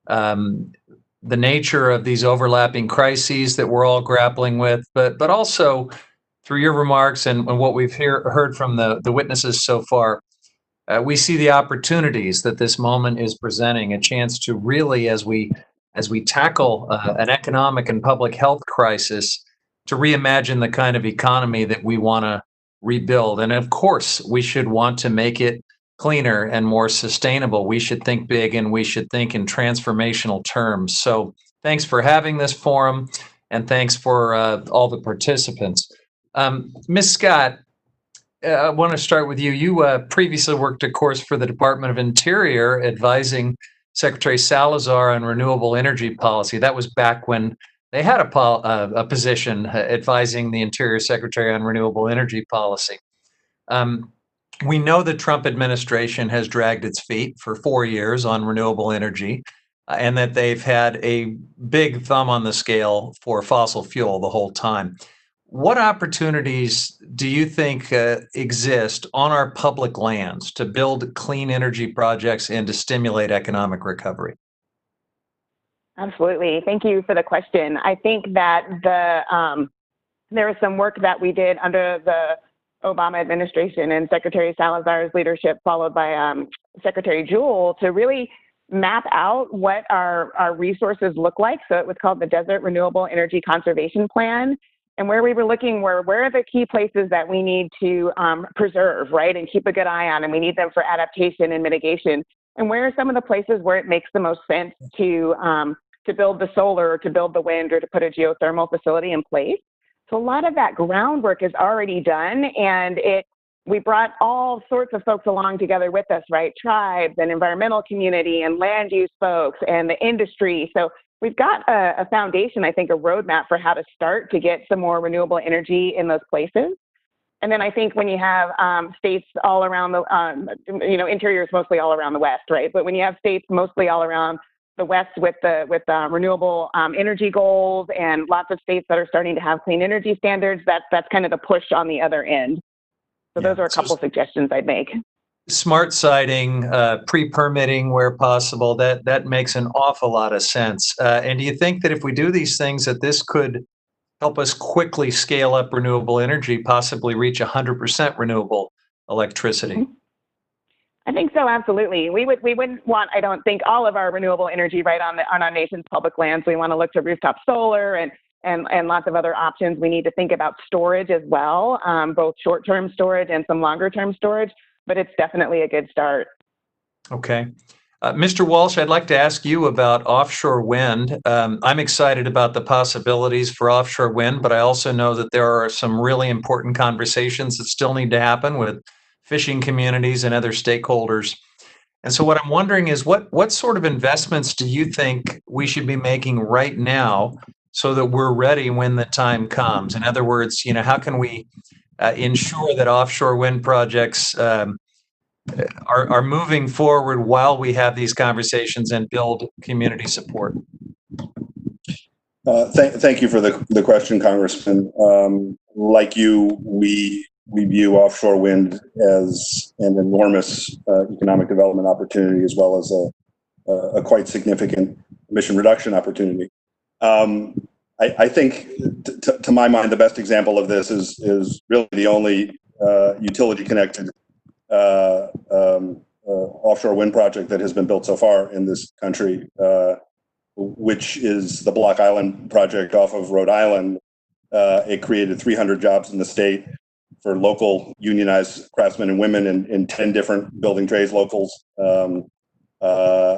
the nature of these overlapping crises that we're all grappling with, but also through your remarks and what we've heard from the witnesses so far, we see the opportunities that this moment is presenting, a chance to really, as we tackle an economic and public health crisis, to reimagine the kind of economy that we want to rebuild. And of course, we should want to make it cleaner and more sustainable. We should think big, and we should think in transformational terms. So thanks for having this forum, and thanks for all the participants. Ms. Scott, I want to start with you. You previously worked, of course, for the Department of Interior, advising Secretary Salazar on renewable energy policy. That was back when they had a position advising the Interior Secretary on renewable energy policy. We know the Trump administration has dragged its feet for 4 years on renewable energy, and that they've had a big thumb on the scale for fossil fuel the whole time. What opportunities do you think exist on our public lands to build clean energy projects and to stimulate economic recovery? Absolutely. Thank you for the question. I think that there was some work that we did under the Obama administration and Secretary Salazar's leadership, followed by Secretary Jewell, to really map out what our resources look like. So it was called the Desert Renewable Energy Conservation Plan. And where we were looking were, where are the key places that we need to preserve, right, and keep a good eye on, and we need them for adaptation and mitigation. And where are some of the places where it makes the most sense to build the solar, or to build the wind, or to put a geothermal facility in place? So a lot of that groundwork is already done, and we brought all sorts of folks along together with us, right? Tribes and environmental community and land use folks and the industry. So we've got a foundation, I think, a roadmap for how to start to get some more renewable energy in those places. And then I think when you have states all around the, interior is mostly all around the West, right? But when you have states mostly all around the West with renewable energy goals, and lots of states that are starting to have clean energy standards, that's kind of the push on the other end. So those are a couple suggestions I'd make. Smart siting, pre-permitting where possible, that makes an awful lot of sense. And do you think that if we do these things, that this could help us quickly scale up renewable energy, possibly reach 100% renewable electricity? Mm-hmm. I think so, absolutely. We wouldn't want, I don't think, all of our renewable energy right on our nation's public lands. We want to look to rooftop solar and lots of other options. We need to think about storage as well, both short-term storage and some longer-term storage, but it's definitely a good start. Okay. Mr. Walsh, I'd like to ask you about offshore wind. I'm excited about the possibilities for offshore wind, but I also know that there are some really important conversations that still need to happen with fishing communities and other stakeholders. And so what I'm wondering is what sort of investments do you think we should be making right now so that we're ready when the time comes? In other words, how can we ensure that offshore wind projects are moving forward while we have these conversations and build community support? Thank you for the question, Congressman. Like you, we view offshore wind as an enormous economic development opportunity, as well as a quite significant emission reduction opportunity. I think, to my mind, the best example of this is really the only utility-connected offshore wind project that has been built so far in this country, which is the Block Island project off of Rhode Island. It created 300 jobs in the state for local unionized craftsmen and women in 10 different building trades locals,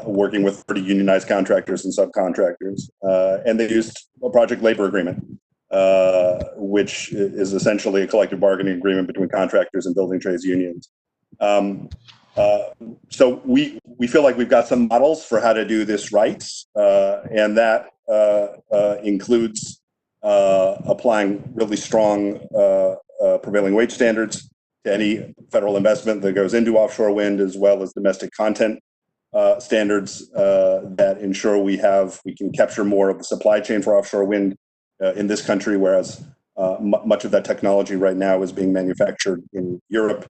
working with 30 unionized contractors and subcontractors. And they used a project labor agreement, which is essentially a collective bargaining agreement between contractors and building trades unions. So we feel like we've got some models for how to do this right, and that includes applying really strong prevailing wage standards to any federal investment that goes into offshore wind, as well as domestic content standards that ensure we can capture more of the supply chain for offshore wind in this country, whereas much of that technology right now is being manufactured in Europe.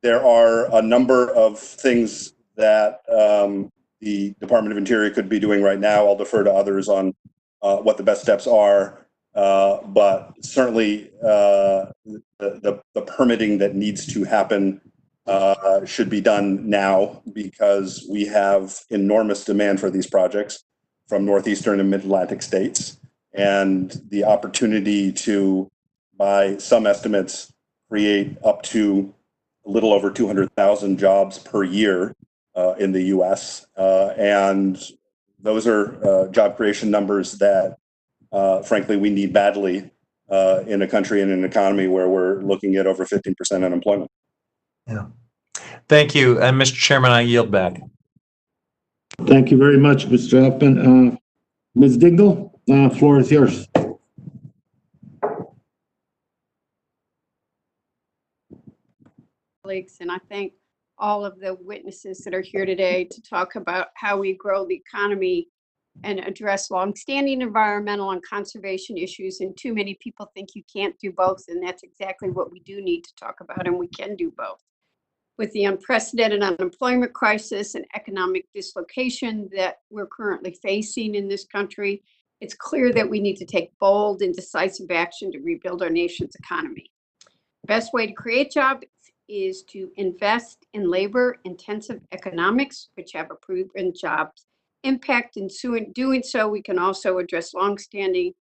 There are a number of things that the Department of Interior could be doing right now. I'll defer to others on what the best steps are, but certainly the permitting that needs to happen should be done now, because we have enormous demand for these projects from northeastern and mid-Atlantic states, and the opportunity to, by some estimates, create up to a little over 200,000 jobs per year in the U.S. And those are job creation numbers that, frankly, we need badly in a country and an economy where we're looking at over 15% unemployment. Yeah. Thank you. And Mr. Chairman, I yield back. Thank you very much, Mr. Huffman. Ms. Dingell, floor is yours. And I thank all of the witnesses that are here today to talk about how we grow the economy and address longstanding environmental and conservation issues. And too many people think you can't do both, and that's exactly what we do need to talk about, and we can do both. With the unprecedented unemployment crisis and economic dislocation that we're currently facing in this country, it's clear that we need to take bold and decisive action to rebuild our nation's economy. The best way to create jobs is to invest in labor-intensive economics, which have a proven jobs impact. In doing so, we can also address longstanding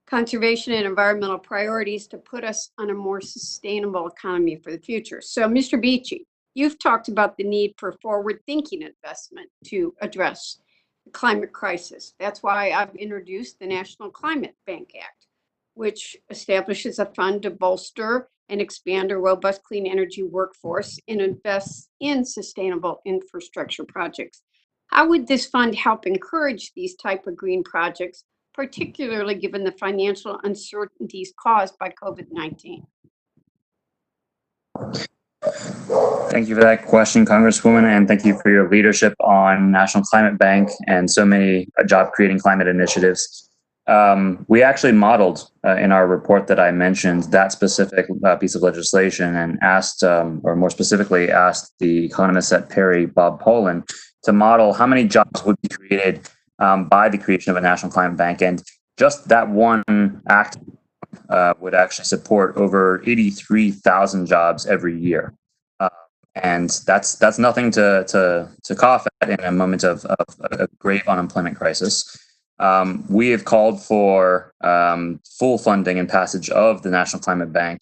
conservation and environmental priorities to put us on a more sustainable economy for the future. So, Mr. Beachy, you've talked about the need for forward-thinking investment to address the climate crisis. That's why I've introduced the National Climate Bank Act, which establishes a fund to bolster and expand a robust clean energy workforce and invest in sustainable infrastructure projects. How would this fund help encourage these type of green projects, particularly given the financial uncertainties caused by COVID-19? Thank you for that question, Congresswoman, and thank you for your leadership on National Climate Bank and so many job-creating climate initiatives. We actually modeled in our report that I mentioned that specific piece of legislation and asked, or more specifically, asked the economists at Perry, Bob Pollin, to model how many jobs would be created by the creation of a National Climate Bank. And just that one act would actually support over 83,000 jobs every year. And that's nothing to cough at in a moment of a grave unemployment crisis. We have called for full funding and passage of the National Climate Bank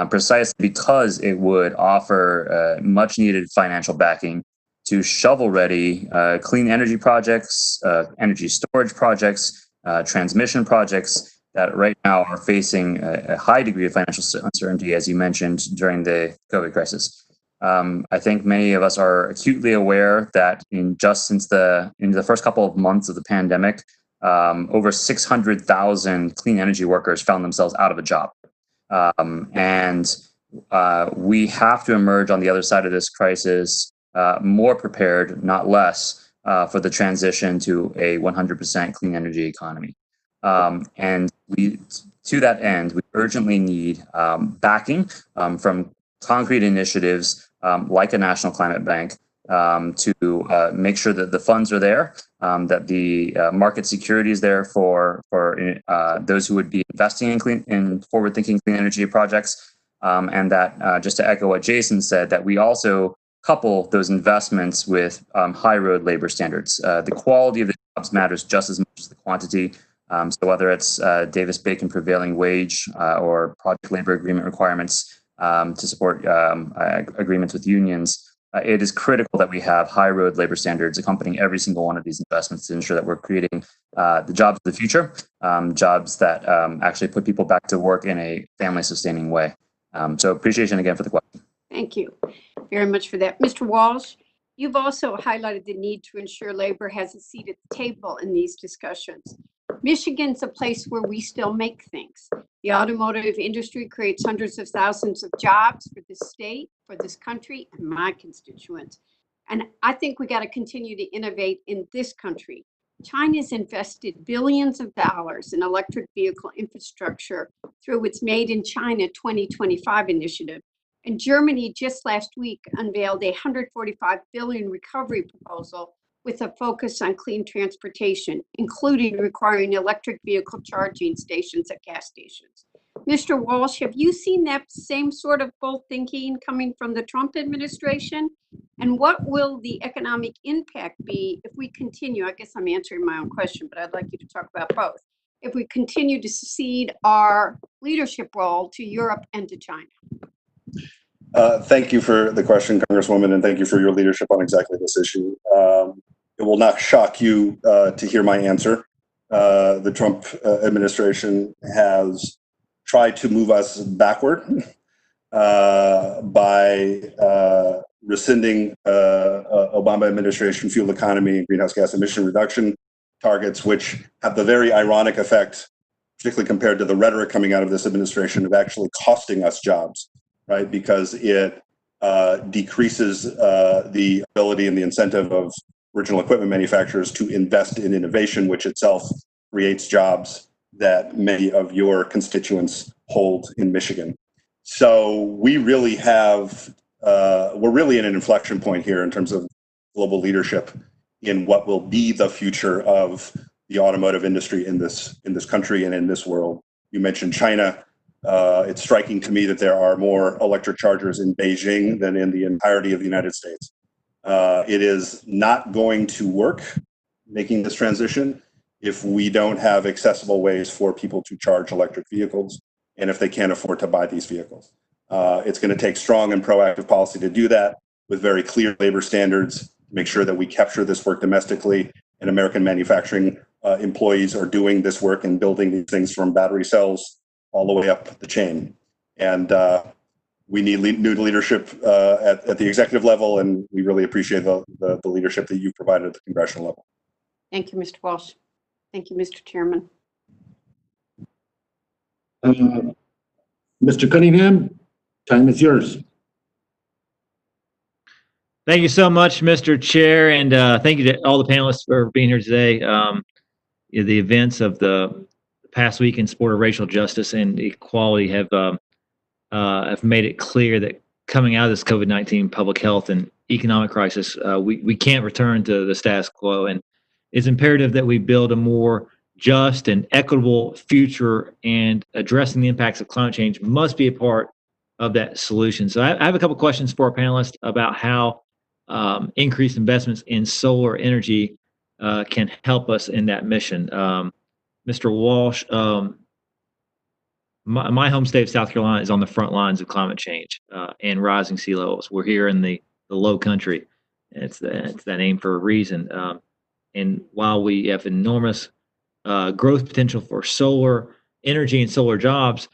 precisely because it would offer much needed financial backing to shovel-ready clean energy projects, energy storage projects, transmission projects that right now are facing a high degree of financial uncertainty, as you mentioned, during the COVID crisis. I think many of us are acutely aware that in the first couple of months of the pandemic, over 600,000 clean energy workers found themselves out of a job. And we have to emerge on the other side of this crisis more prepared, not less, for the transition to a 100% clean energy economy. And to that end, we urgently need backing from concrete initiatives like a national climate bank to make sure that the funds are there, that the market security is there for those who would be investing in forward-thinking clean energy projects, and that just to echo what Jason said, that we also couple those investments with high road labor standards. The quality of the jobs matters just as much as the quantity. So whether it's Davis-Bacon prevailing wage or project labor agreement requirements to support agreements with unions, it is critical that we have high road labor standards accompanying every single one of these investments to ensure that we're creating the jobs of the future, jobs that actually put people back to work in a family sustaining way. So appreciation again for the question. Thank you very much for that. Mr. Walsh, you've also highlighted the need to ensure labor has a seat at the table in these discussions. Michigan's a place where we still make things. The automotive industry creates hundreds of thousands of jobs for this state, for this country, and my constituents. And I think we got to continue to innovate in this country. China's invested billions of dollars in electric vehicle infrastructure through its Made in China 2025 initiative. And Germany just last week unveiled a $145 billion recovery proposal with a focus on clean transportation, including requiring electric vehicle charging stations at gas stations. Mr. Walsh, have you seen that same sort of bold thinking coming from the Trump administration? And what will the economic impact be if we continue? I guess I'm answering my own question, but I'd like you to talk about both. If we continue to cede our leadership role to Europe and to China. Thank you for the question, Congresswoman, and thank you for your leadership on exactly this issue. It will not shock you to hear my answer. The Trump administration has tried to move us backward by rescinding Obama administration fuel economy and greenhouse gas emission reduction targets, which have the very ironic effect, particularly compared to the rhetoric coming out of this administration, of actually costing us jobs, right? Because it decreases the ability and the incentive of original equipment manufacturers to invest in innovation, which itself creates jobs that many of your constituents hold in Michigan. So we really have, we're really in an inflection point here in terms of global leadership in what will be the future of the automotive industry in this country and in this world. You mentioned China. It's striking to me that there are more electric chargers in Beijing than in the entirety of the United States. It is not going to work making this transition if we don't have accessible ways for people to charge electric vehicles and if they can't afford to buy these vehicles. It's going to take strong and proactive policy to do that with very clear labor standards to make sure that we capture this work domestically and American manufacturing employees are doing this work and building these things from battery cells all the way up the chain. And we need new leadership at the executive level, and we really appreciate the leadership that you've provided at the congressional level. Thank you, Mr. Walsh. Thank you, Mr. Chairman. Mr. Cunningham, time is yours. Thank you so much, Mr. Chair, and thank you to all the panelists for being here today. The events of the past week in support of racial justice and equality have made it clear that coming out of this COVID-19 public health and economic crisis, we can't return to the status quo, and it's imperative that we build a more just and equitable future, and addressing the impacts of climate change must be a part of that solution. So I have a couple questions for our panelists about how increased investments in solar energy can help us in that mission. Mr. Walsh, my home state of South Carolina is on the front lines of climate change and rising sea levels. We're here in the low country. It's that name for a reason. And while we have enormous growth potential for solar energy and solar jobs,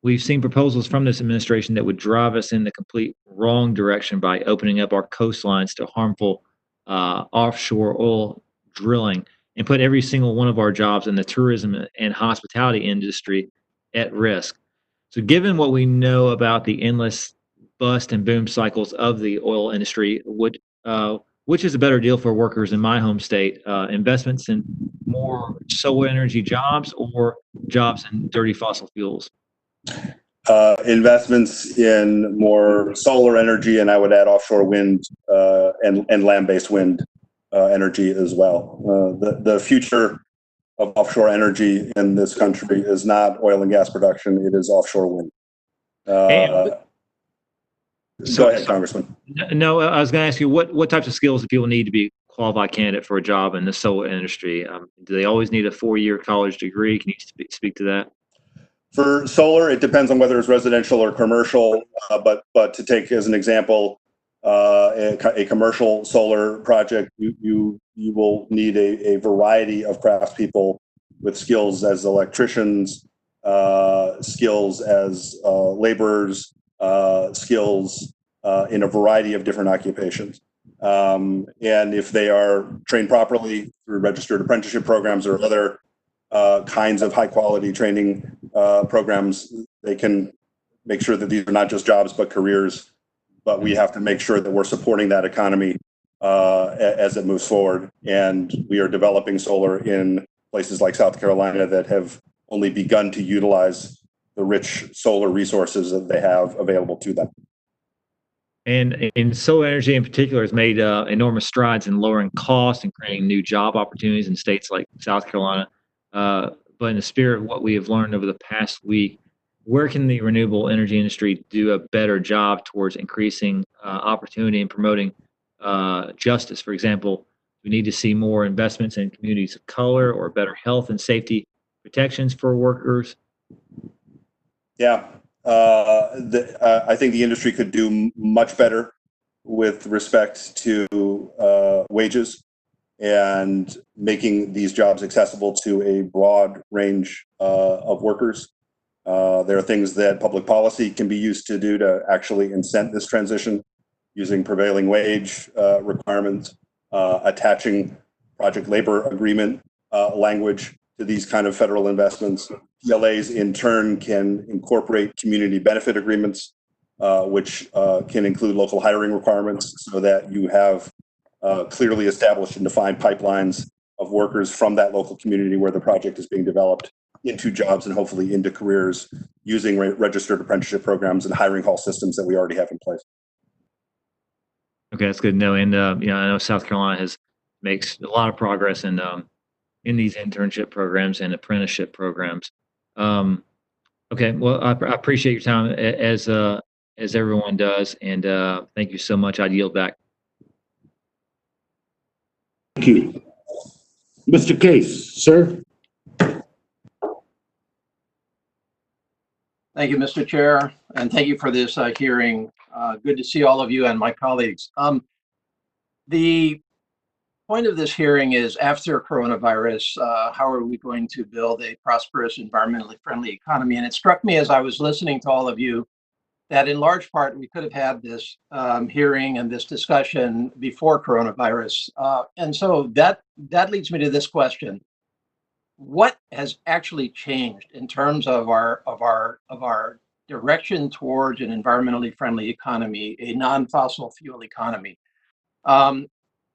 we've seen proposals from this administration that would drive us in the complete wrong direction by opening up our coastlines to harmful offshore oil drilling and put every single one of our jobs in the tourism and hospitality industry at risk. So, given what we know about the endless bust and boom cycles of the oil industry, which is a better deal for workers in my home state? Investments in more solar energy jobs or jobs in dirty fossil fuels? Investments in more solar energy, and I would add offshore wind and land-based wind energy as well. The future of offshore energy in this country is not oil and gas production, it is offshore wind. Go ahead, Congressman. No, I was going to ask you, what types of skills do people need to be a qualified candidate for a job in the solar industry? Do they always need a 4-year college degree? Can you speak to that? For solar, it depends on whether it's residential or commercial, but to take as an example, a commercial solar project, you will need a variety of craftspeople with skills as electricians, skills as laborers, skills in a variety of different occupations. And if they are trained properly through registered apprenticeship programs or other kinds of high quality training programs, they can make sure that these are not just jobs but careers. But we have to make sure that we're supporting that economy as it moves forward. And we are developing solar in places like South Carolina that have only begun to utilize the rich solar resources that they have available to them. And solar energy in particular has made enormous strides in lowering costs and creating new job opportunities in states like South Carolina. But in the spirit of what we have learned over the past week, where can the renewable energy industry do a better job towards increasing opportunity and promoting justice? For example, we need to see more investments in communities of color or better health and safety protections for workers. Yeah, I think the industry could do much better with respect to wages and making these jobs accessible to a broad range of workers. There are things that public policy can be used to do to actually incent this transition, using prevailing wage requirements, attaching project labor agreement language to these kind of federal investments. PLAs in turn can incorporate community benefit agreements, which can include local hiring requirements so that you have clearly established and defined pipelines of workers from that local community where the project is being developed into jobs and hopefully into careers using registered apprenticeship programs and hiring hall systems that we already have in place. Okay, that's good to know. And I know South Carolina makes a lot of progress in these internship programs and apprenticeship programs. Okay, well, I appreciate your time as everyone does, and thank you so much. I'd yield back. Thank you. Mr. Case, sir. Thank you, Mr. Chair, and thank you for this hearing. Good to see all of you and my colleagues. The point of this hearing is, after coronavirus, how are we going to build a prosperous, environmentally friendly economy? And it struck me as I was listening to all of you that in large part we could have had this hearing and this discussion before coronavirus. And so that leads me to this question. What has actually changed in terms of our direction towards an environmentally friendly economy, a non-fossil fuel economy?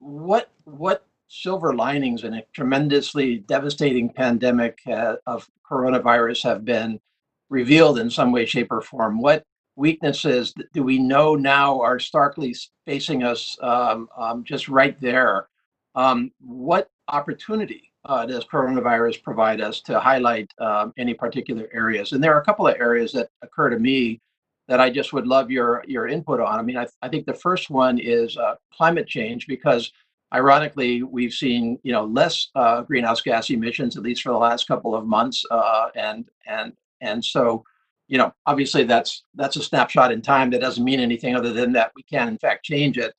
What silver linings in a tremendously devastating pandemic of coronavirus have been revealed in some way, shape, or form? What weaknesses do we know now are starkly facing us just right there? What opportunity does coronavirus provide us to highlight any particular areas? And there are a couple of areas that occur to me that I just would love your input on. I mean, I think the first one is climate change, because ironically, we've seen less greenhouse gas emissions, at least for the last couple of months, and so obviously that's a snapshot in time. That doesn't mean anything other than that we can in fact change it.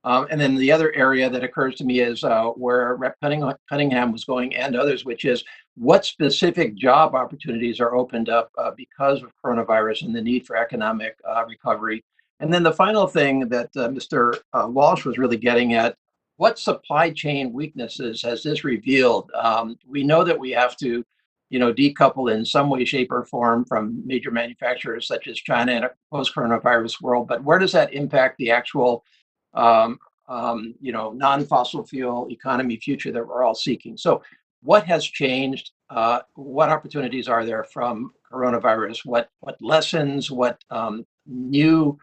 And then the other area that occurs to me is where Rep. Cunningham was going, and others, which is what specific job opportunities are opened up because of coronavirus and the need for economic recovery. And then the final thing that Mr. Walsh was really getting at, what supply chain weaknesses has this revealed? We know that we have to, decouple in some way, shape, or form from major manufacturers such as China in a post-coronavirus world. But where does that impact the actual, non-fossil fuel economy future that we're all seeking? So, what has changed? What opportunities are there from coronavirus? What lessons? What new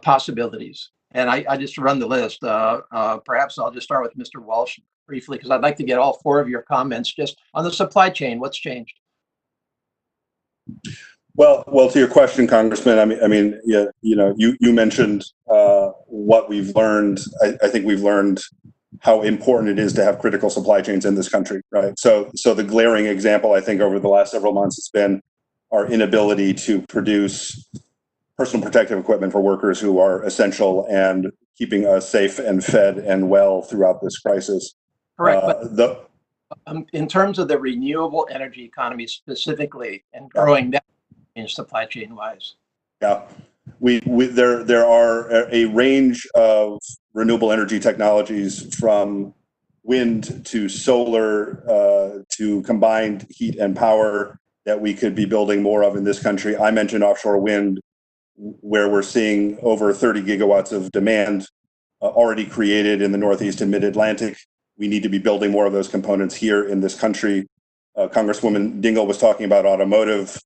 possibilities? And I just run the list. Perhaps I'll just start with Mr. Walsh briefly, because I'd like to get all four of your comments just on the supply chain. What's changed? Well, to your question, Congressman, you mentioned what we've learned. I think we've learned how important it is to have critical supply chains in this country, right? So the glaring example, I think, over the last several months has been our inability to produce personal protective equipment for workers who are essential and keeping us safe and fed and well throughout this crisis. Correct. In terms of the renewable energy economy specifically and growing that in supply chain wise. Yeah, there are a range of renewable energy technologies, from wind to solar to combined heat and power, that we could be building more of in this country. I mentioned offshore wind, where we're seeing over 30 gigawatts of demand already created in the Northeast and Mid-Atlantic. We need to be building more of those components here in this country. Congresswoman Dingell was talking about automotive.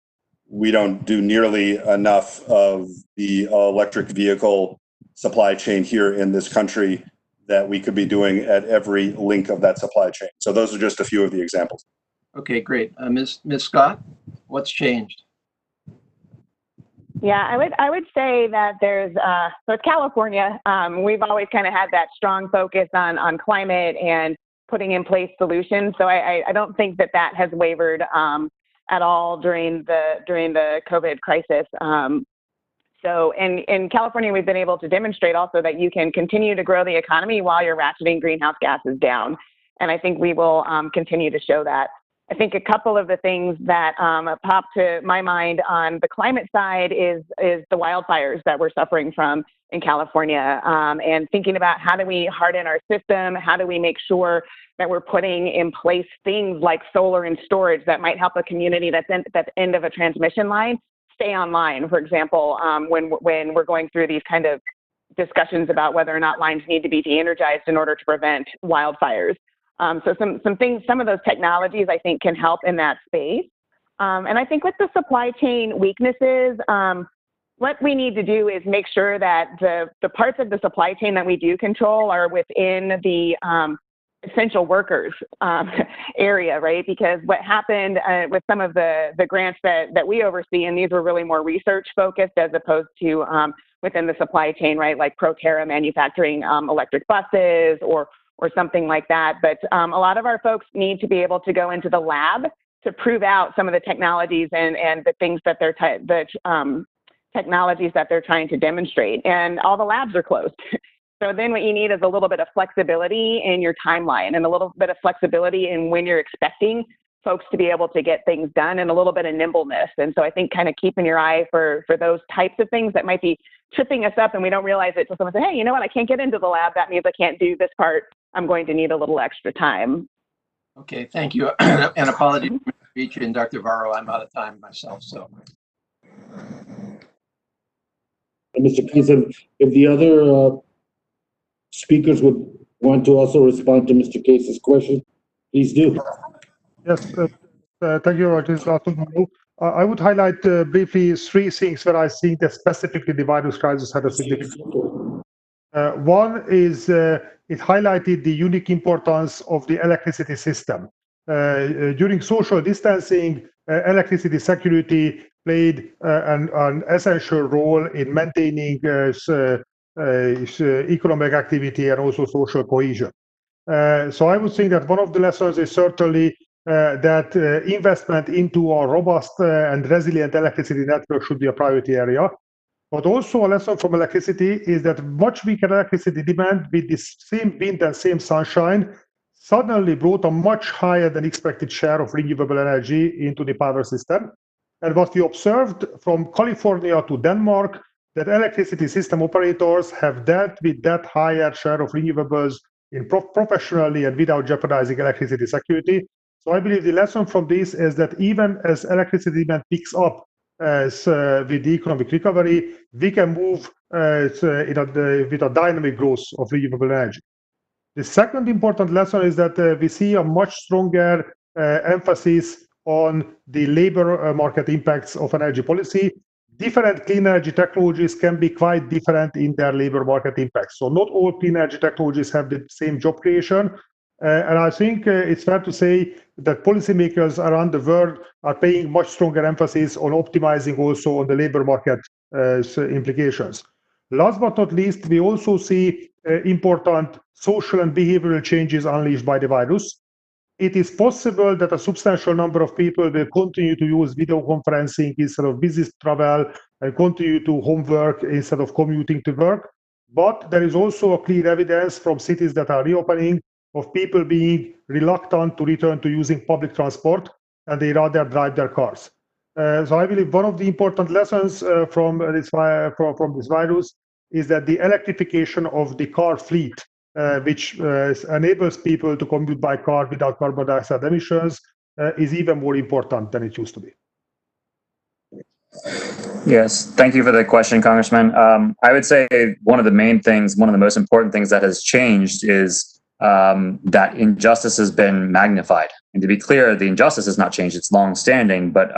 We don't do nearly enough of the electric vehicle supply chain here in this country that we could be doing at every link of that supply chain. So those are just a few of the examples. Okay, great. Ms. Scott, what's changed? Yeah, I would say that there's so it's California. We've always kind of had that strong focus on climate and putting in place solutions. So I don't think that has wavered at all during the COVID crisis. So in California, we've been able to demonstrate also that you can continue to grow the economy while you're ratcheting greenhouse gases down. And I think we will continue to show that. I think a couple of the things that pop to my mind on the climate side is the wildfires that we're suffering from in California, and thinking about how do we harden our system, how do we make sure that we're putting in place things like solar and storage that might help a community that's at the end of a transmission line stay online. For example, when we're going through these kind of discussions about whether or not lines need to be de-energized in order to prevent wildfires. So some of those technologies I think can help in that space. And I think with the supply chain weaknesses, what we need to do is make sure that the parts of the supply chain that we do control are within the essential workers area, right? Because what happened with some of the grants that we oversee, and these were really more research focused as opposed to within the supply chain, right? Like Proterra manufacturing electric buses or something like that. But a lot of our folks need to be able to go into the lab to prove out some of the technologies and the things that technologies that they're trying to demonstrate. And all the labs are closed. So then what you need is a little bit of flexibility in your timeline and a little bit of flexibility in when you're expecting folks to be able to get things done, and a little bit of nimbleness. And so I think kind of keeping your eye for those types of things that might be tripping us up and we don't realize it till someone says, hey, you know what, I can't get into the lab. That means I can't do this part. I'm going to need a little extra time. Okay, thank you. And apologies to Mr. and Dr. Varro. I'm out of time myself, so. Mr. Kasem, if the other speakers would want to also respond to Mr. Case's question, please do. Yes, thank you. I would highlight briefly three things where I think that specifically the virus crisis had a significant role. One is it highlighted the unique importance of the electricity system. During social distancing, electricity security played an essential role in maintaining economic activity and also social cohesion. So I would think that one of the lessons is certainly that investment into a robust and resilient electricity network should be a priority area. But also a lesson from electricity is that much weaker electricity demand with the same wind and same sunshine suddenly brought a much higher than expected share of renewable energy into the power system. And what we observed from California to Denmark, that electricity system operators have dealt with that higher share of renewables in professionally and without jeopardizing electricity security. So I believe the lesson from this is that even as electricity demand picks up with the economic recovery, we can move with a dynamic growth of renewable energy. The second important lesson is that we see a much stronger emphasis on the labor market impacts of energy policy. Different clean energy technologies can be quite different in their labor market impacts. So not all clean energy technologies have the same job creation. And I think it's fair to say that policymakers around the world are paying much stronger emphasis on optimizing also on the labor market implications. Last but not least, we also see important social and behavioral changes unleashed by the virus. It is possible that a substantial number of people will continue to use video conferencing instead of business travel and continue to homework instead of commuting to work. But there is also a clear evidence from cities that are reopening of people being reluctant to return to using public transport, and they rather drive their cars. So I believe one of the important lessons from this virus is that the electrification of the car fleet, which enables people to commute by car without carbon dioxide emissions, is even more important than it used to be. Yes, thank you for the question, Congressman. I would say one of the main things, one of the most important things that has changed is that injustice has been magnified. And to be clear, the injustice has not changed; it's long-standing, but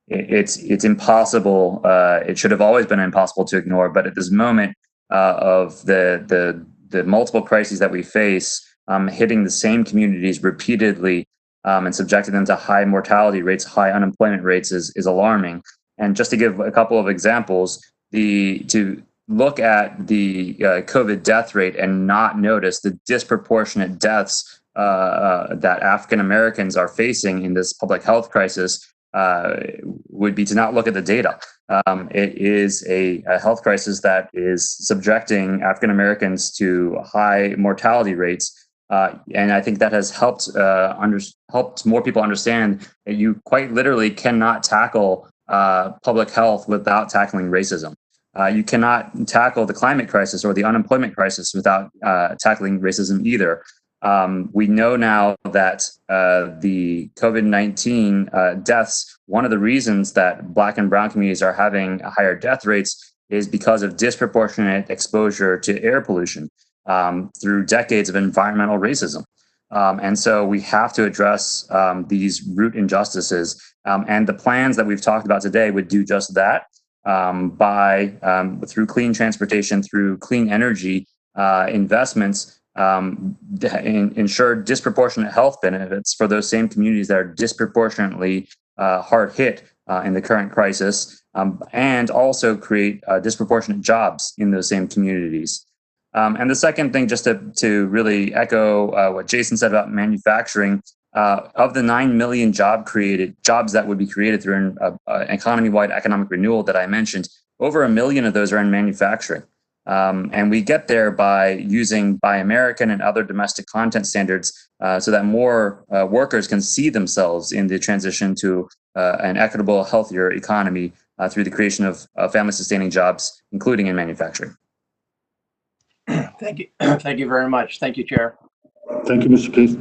it's impossible. It should have always been impossible to ignore. But at this moment of the multiple crises that we face, hitting the same communities repeatedly and subjecting them to high mortality rates, high unemployment rates is alarming. And just to give a couple of examples, to look at the COVID death rate and not notice the disproportionate deaths that African Americans are facing in this public health crisis would be to not look at the data. It is a health crisis that is subjecting African Americans to high mortality rates. And I think that has helped more people understand that you quite literally cannot tackle public health without tackling racism. You cannot tackle the climate crisis or the unemployment crisis without tackling racism either. We know now that the COVID-19 deaths, one of the reasons that Black and Brown communities are having higher death rates is because of disproportionate exposure to air pollution through decades of environmental racism. And so we have to address these root injustices. And the plans that we've talked about today would do just that through clean transportation, through clean energy investments, ensure disproportionate health benefits for those same communities that are disproportionately hard hit in the current crisis, and also create disproportionate jobs in those same communities. And the second thing, just to really echo what Jason said about manufacturing, of the 9 million jobs that would be created through an economy-wide economic renewal that I mentioned, over 1 million of those are in manufacturing. And we get there by using Buy American and other domestic content standards so that more workers can see themselves in the transition to an equitable, healthier economy through the creation of family-sustaining jobs, including in manufacturing. Thank you. Thank you very much. Thank you, Chair. Thank you, Mr. Keith.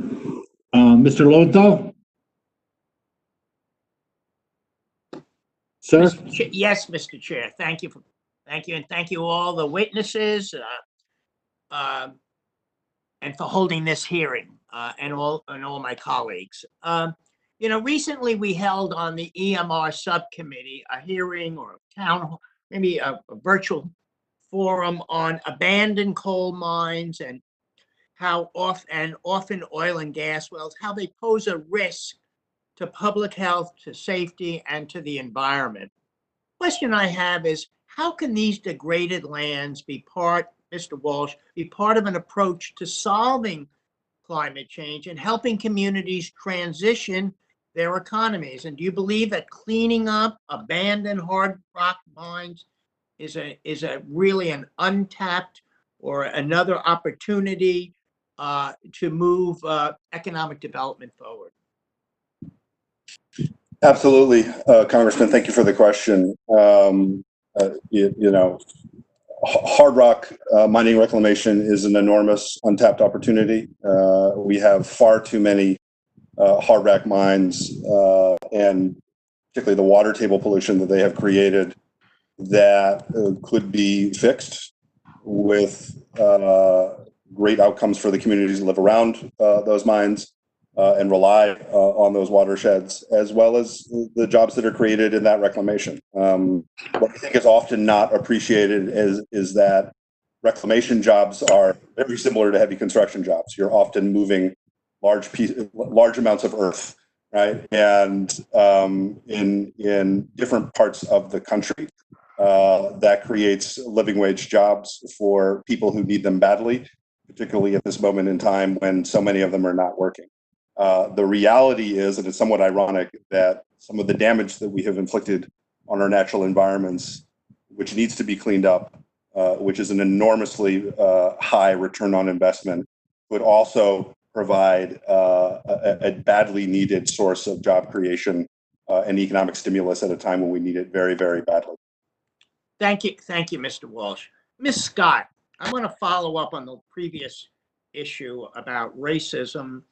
Mr. Lowenthal? Sir? Yes, Mr. Chair. Thank you, and thank you all the witnesses and for holding this hearing and all my colleagues. Recently we held on the EMR subcommittee a hearing or a town hall, maybe a virtual forum on abandoned coal mines and how often oil and gas wells, how they pose a risk to public health, to safety, and to the environment. Question I have is, how can these degraded lands Mr. Walsh, be part of an approach to solving climate change and helping communities transition their economies? And do you believe that cleaning up abandoned hard rock mines is a really an untapped or another opportunity to move economic development forward? Absolutely, Congressman. Thank you for the question. Hard rock mining reclamation is an enormous untapped opportunity. We have far too many hard rock mines, and particularly the water table pollution that they have created, that could be fixed with great outcomes for the communities that live around those mines and rely on those watersheds, as well as the jobs that are created in that reclamation. What I think is often not appreciated is that reclamation jobs are very similar to heavy construction jobs. You're often moving large amounts of earth, right? And in different parts of the country, that creates living wage jobs for people who need them badly, particularly at this moment in time when so many of them are not working. The reality is, and it's somewhat ironic, that some of the damage that we have inflicted on our natural environments, which needs to be cleaned up, which is an enormously high return on investment, would also provide a badly needed source of job creation and economic stimulus at a time when we need it very, very badly. Thank you, Mr. Walsh. Ms. Scott, I want to follow up on the previous issue about racism.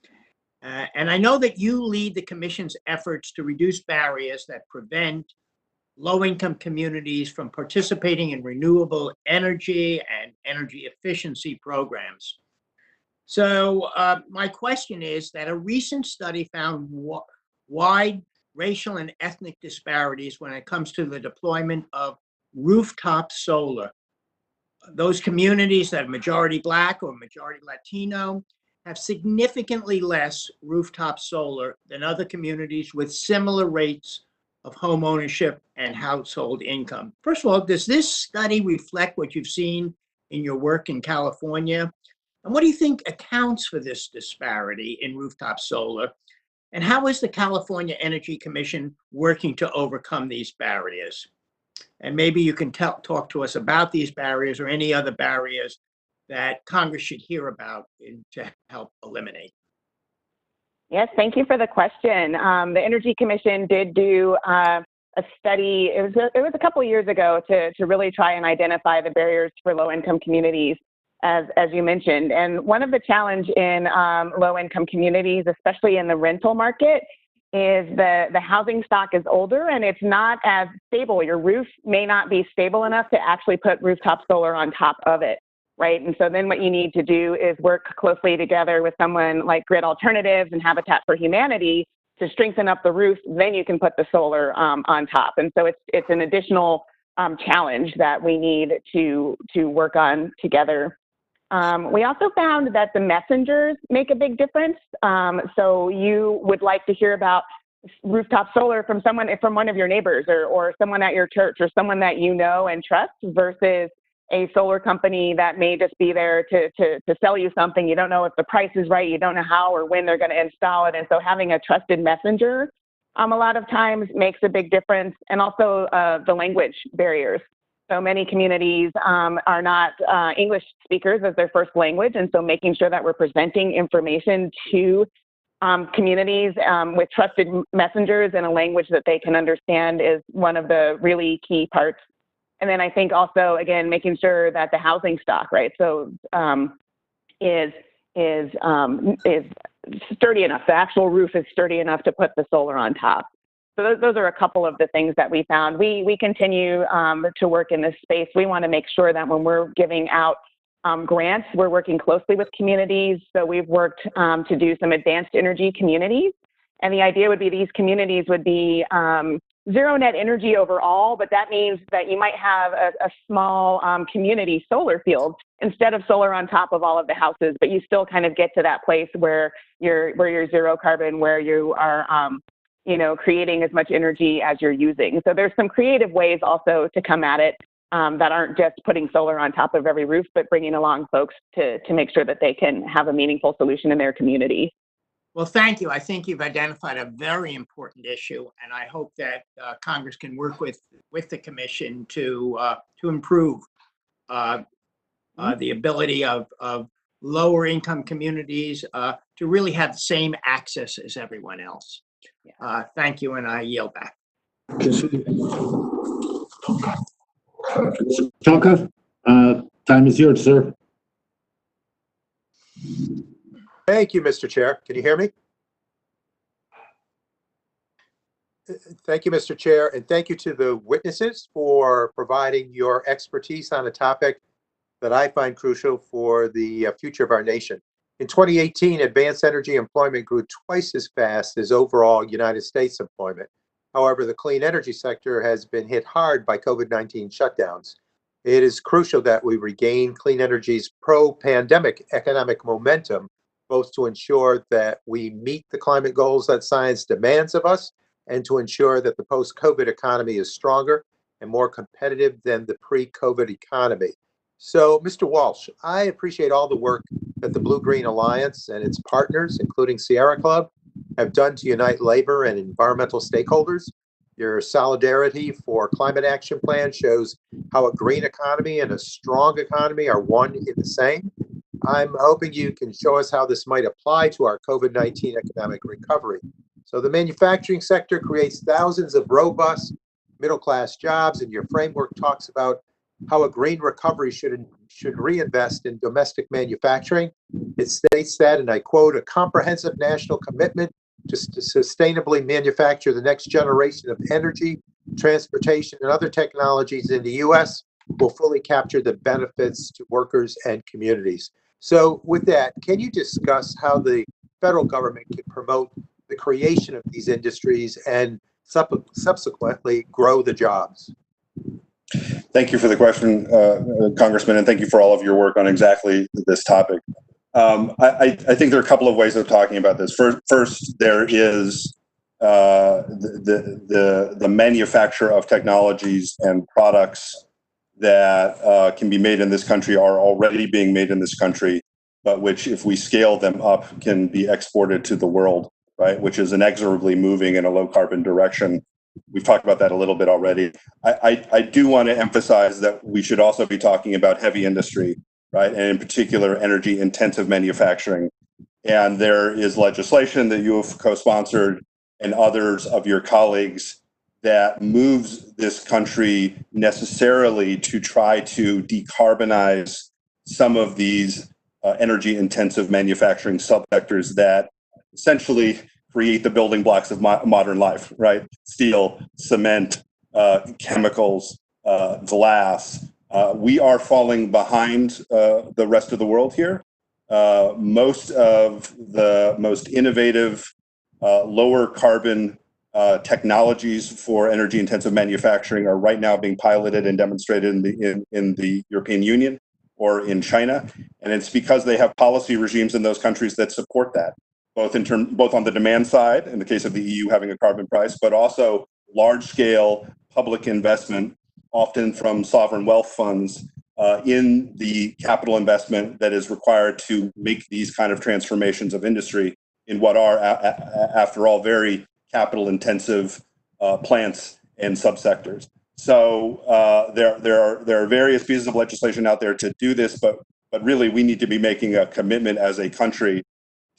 And I know that you lead the commission's efforts to reduce barriers that prevent low-income communities from participating in renewable energy and energy efficiency programs. So my question is that a recent study found wide racial and ethnic disparities when it comes to the deployment of rooftop solar. Those communities that are majority Black or majority Latino have significantly less rooftop solar than other communities with similar rates of home ownership and household income. First of all, does this study reflect what you've seen in your work in California? And what do you think accounts for this disparity in rooftop solar? And how is the California Energy Commission working to overcome these barriers? And maybe you can talk to us about these barriers or any other barriers that Congress should hear about to help eliminate. Yes, thank you for the question. The Energy Commission did do a study. It was a couple of years ago to really try and identify the barriers for low-income communities, as you mentioned. And one of the challenge in low-income communities, especially in the rental market, is the housing stock is older and it's not as stable. Your roof may not be stable enough to actually put rooftop solar on top of it, right? And so then what you need to do is work closely together with someone like Grid Alternatives and Habitat for Humanity to strengthen up the roof. Then you can put the solar on top. And so it's an additional challenge that we need to work on together. We also found that the messengers make a big difference. So you would like to hear about rooftop solar from one of your neighbors or someone at your church or someone that you know and trust versus a solar company that may just be there to sell you something. You don't know if the price is right. You don't know how or when they're going to install it. And so having a trusted messenger a lot of times makes a big difference. And also the language barriers. So many communities are not English speakers as their first language. And so making sure that we're presenting information to communities with trusted messengers in a language that they can understand is one of the really key parts. And then I think also, again, making sure that the housing stock, right, so is sturdy enough. The actual roof is sturdy enough to put the solar on top. So those are a couple of the things that we found. We continue to work in this space. We want to make sure that when we're giving out grants, we're working closely with communities. So we've worked to do some advanced energy communities. And the idea would be these communities would be zero net energy overall, but that means that you might have a small community solar field instead of solar on top of all of the houses, but you still kind of get to that place where you're zero carbon, where you are creating as much energy as you're using. So there's some creative ways also to come at it that aren't just putting solar on top of every roof, but bringing along folks to make sure that they can have a meaningful solution in their community. Well, thank you. I think you've identified a very important issue, and I hope that Congress can work with the Commission to improve the ability of lower income communities to really have the same access as everyone else. Thank you, and I yield back. Chalka, time is yours, sir. Thank you, Mr. Chair. Can you hear me? Thank you, Mr. Chair, and thank you to the witnesses for providing your expertise on a topic that I find crucial for the future of our nation. In 2018, advanced energy employment grew twice as fast as overall United States employment. However, the clean energy sector has been hit hard by COVID-19 shutdowns. It is crucial that we regain clean energy's pro-pandemic economic momentum, both to ensure that we meet the climate goals that science demands of us, and to ensure that the post-COVID economy is stronger and more competitive than the pre-COVID economy. So, Mr. Walsh, I appreciate all the work that the Blue-Green Alliance and its partners, including Sierra Club, have done to unite labor and environmental stakeholders. Your solidarity for climate action plan shows how a green economy and a strong economy are one in the same. I'm hoping you can show us how this might apply to our COVID-19 economic recovery. So the manufacturing sector creates thousands of robust middle-class jobs, and your framework talks about how a green recovery should reinvest in domestic manufacturing. It states that, and I quote, "A comprehensive national commitment to sustainably manufacture the next generation of energy, transportation, and other technologies in the U.S. will fully capture the benefits to workers and communities." So with that, can you discuss how the federal government can promote the creation of these industries and subsequently grow the jobs? Thank you for the question, Congressman, and thank you for all of your work on exactly this topic. I think there are a couple of ways of talking about this. First, there is the manufacture of technologies and products that can be made in this country, are already being made in this country, but which, if we scale them up, can be exported to the world, right? Which is inexorably moving in a low carbon direction. We've talked about that a little bit already. I do want to emphasize that we should also be talking about heavy industry, right? And in particular, energy intensive manufacturing. And there is legislation that you have co-sponsored and others of your colleagues that moves this country necessarily to try to decarbonize some of these energy intensive manufacturing subsectors that essentially create the building blocks of modern life, right? Steel, cement, chemicals, glass. We are falling behind the rest of the world here. Most of the most innovative, lower carbon technologies for energy intensive manufacturing are right now being piloted and demonstrated in the European Union or in China. And it's because they have policy regimes in those countries that support that, both on the demand side, in the case of the EU having a carbon price, but also large scale public investment, often from sovereign wealth funds, in the capital investment that is required to make these kind of transformations of industry in what are, after all, very capital intensive plants and subsectors. So there are various pieces of legislation out there to do this, but really we need to be making a commitment as a country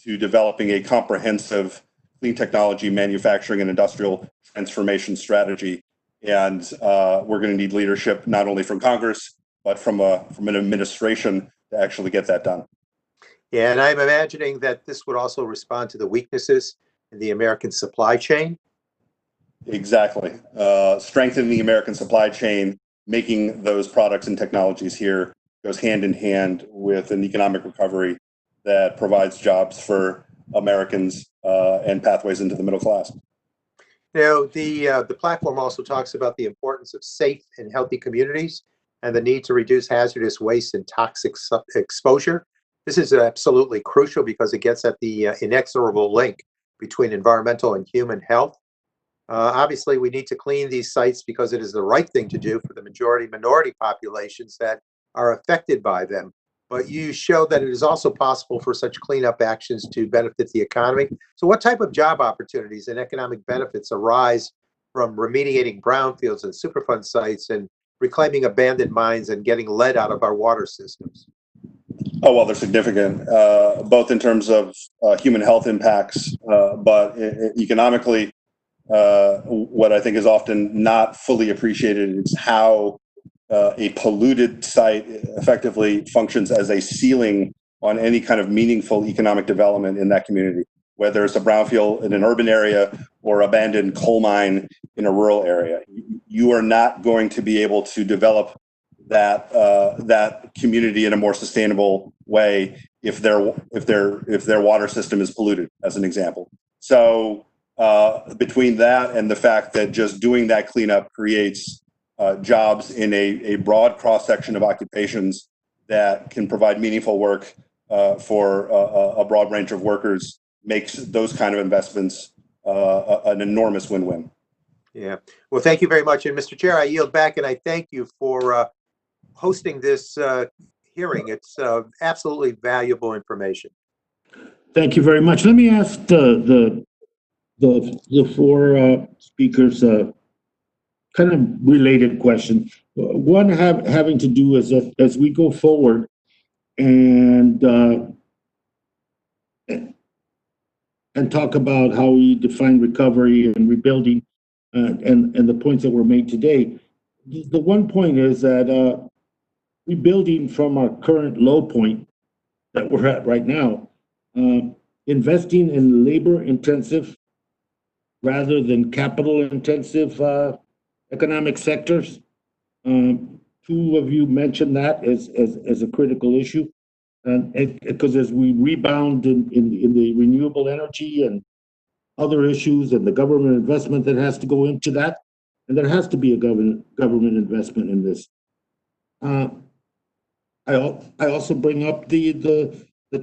to developing a comprehensive clean technology manufacturing and industrial transformation strategy. And we're going to need leadership not only from Congress, but from an administration to actually get that done. Yeah, and I'm imagining that this would also respond to the weaknesses in the American supply chain. Exactly. Strengthening the American supply chain, making those products and technologies here goes hand in hand with an economic recovery that provides jobs for Americans and pathways into the middle class. You know, the platform also talks about the importance of safe and healthy communities and the need to reduce hazardous waste and toxic exposure. This is absolutely crucial because it gets at the inexorable link between environmental and human health. Obviously, we need to clean these sites because it is the right thing to do for the minority populations that are affected by them. But you show that it is also possible for such cleanup actions to benefit the economy. So what type of job opportunities and economic benefits arise from remediating brownfields and Superfund sites and reclaiming abandoned mines and getting lead out of our water systems? Oh, well, they're significant, both in terms of human health impacts, but economically, what I think is often not fully appreciated is how a polluted site effectively functions as a ceiling on any kind of meaningful economic development in that community, whether it's a brownfield in an urban area or abandoned coal mine in a rural area. You are not going to be able to develop that community in a more sustainable way if their water system is polluted, as an example. So between that and the fact that just doing that cleanup creates jobs in a broad cross section of occupations that can provide meaningful work for a broad range of workers makes those kind of investments an enormous win-win. Yeah. Well, thank you very much. And Mr. Chair, I yield back and I thank you for hosting this hearing. It's absolutely valuable information. Thank you very much. Let me ask the four speakers kind of related question. One having to do as we go forward and talk about how we define recovery and rebuilding and the points that were made today. The one point is that rebuilding from our current low point that we're at right now, investing in labor intensive rather than capital intensive economic sectors. Two of you mentioned that as a critical issue. And because as we rebound in the renewable energy and other issues and the government investment that has to go into that, and there has to be a government investment in this. I also bring up the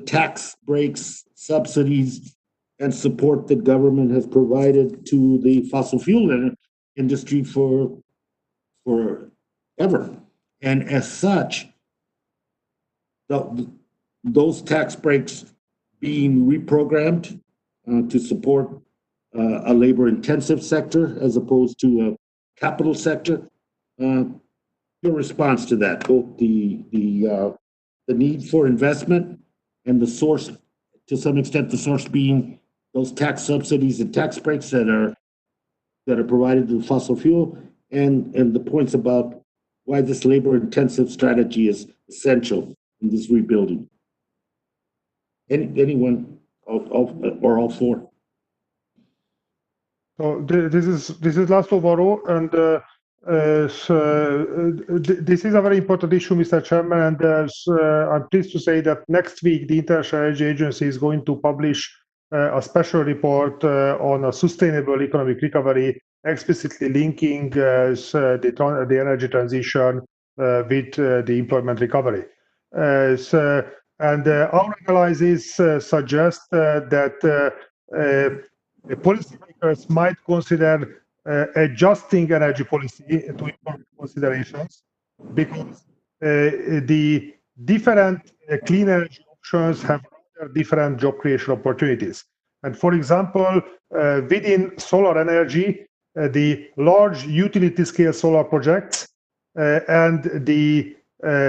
tax breaks, subsidies, and support that government has provided to the fossil fuel industry for ever. And as such, those tax breaks being reprogrammed to support a labor-intensive sector as opposed to a capital sector. Your response to that, both the need for investment and the source, to some extent, the source being those tax subsidies and tax breaks that are provided to fossil fuel, and the points about why this labor-intensive strategy is essential in this rebuilding. Anyone, or all four? So this is Laszlo Varro, and this is a very important issue, Mr. Chairman, and I'm pleased to say that next week the International Energy Agency is going to publish a special report on a sustainable economic recovery, explicitly linking the energy transition with the employment recovery. And our analysis suggests that the policymakers might consider adjusting energy policy to important considerations, because the different clean energy options have different job creation opportunities. And for example, within solar energy, the large utility scale solar projects and the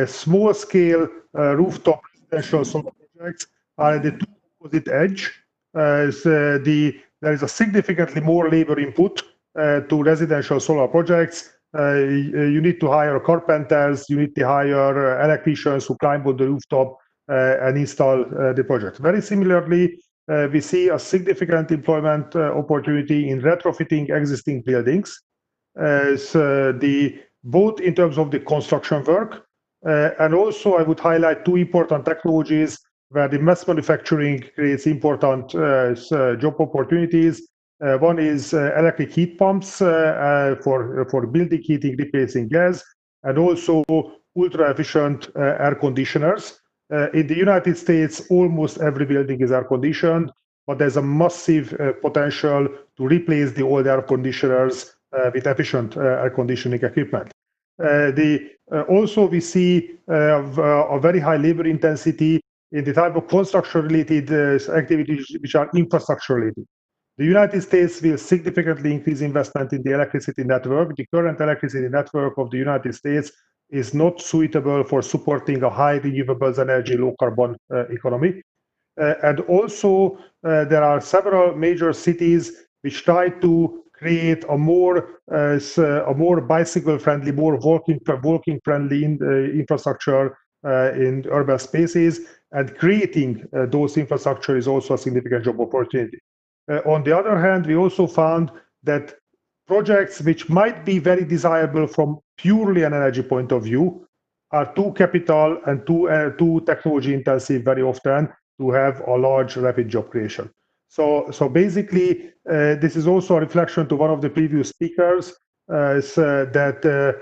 small scale rooftop residential solar projects are at the two opposite edge. There is a significantly more labor input to residential solar projects. You need to hire carpenters, you need to hire electricians who climb on the rooftop and install the project. Very similarly, we see a significant employment opportunity in retrofitting existing buildings. Both in terms of the construction work, and also I would highlight two important technologies where the mass manufacturing creates important job opportunities. One is electric heat pumps for building heating, replacing gas, and also ultra-efficient air conditioners. In the United States, almost every building is air conditioned, but there's a massive potential to replace the old air conditioners with efficient air conditioning equipment. Also, we see a very high labor intensity in the type of construction-related activities which are infrastructure-related. The United States will significantly increase investment in the electricity network. The current electricity network of the United States is not suitable for supporting a high renewables energy, low carbon economy. And also, there are several major cities which try to create a more bicycle-friendly, more walking-friendly infrastructure in urban spaces, and creating those infrastructure is also a significant job opportunity. On the other hand, we also found that projects which might be very desirable from purely an energy point of view are too capital and too technology intensive very often to have a large rapid job creation. So basically, this is also a reflection to one of the previous speakers, that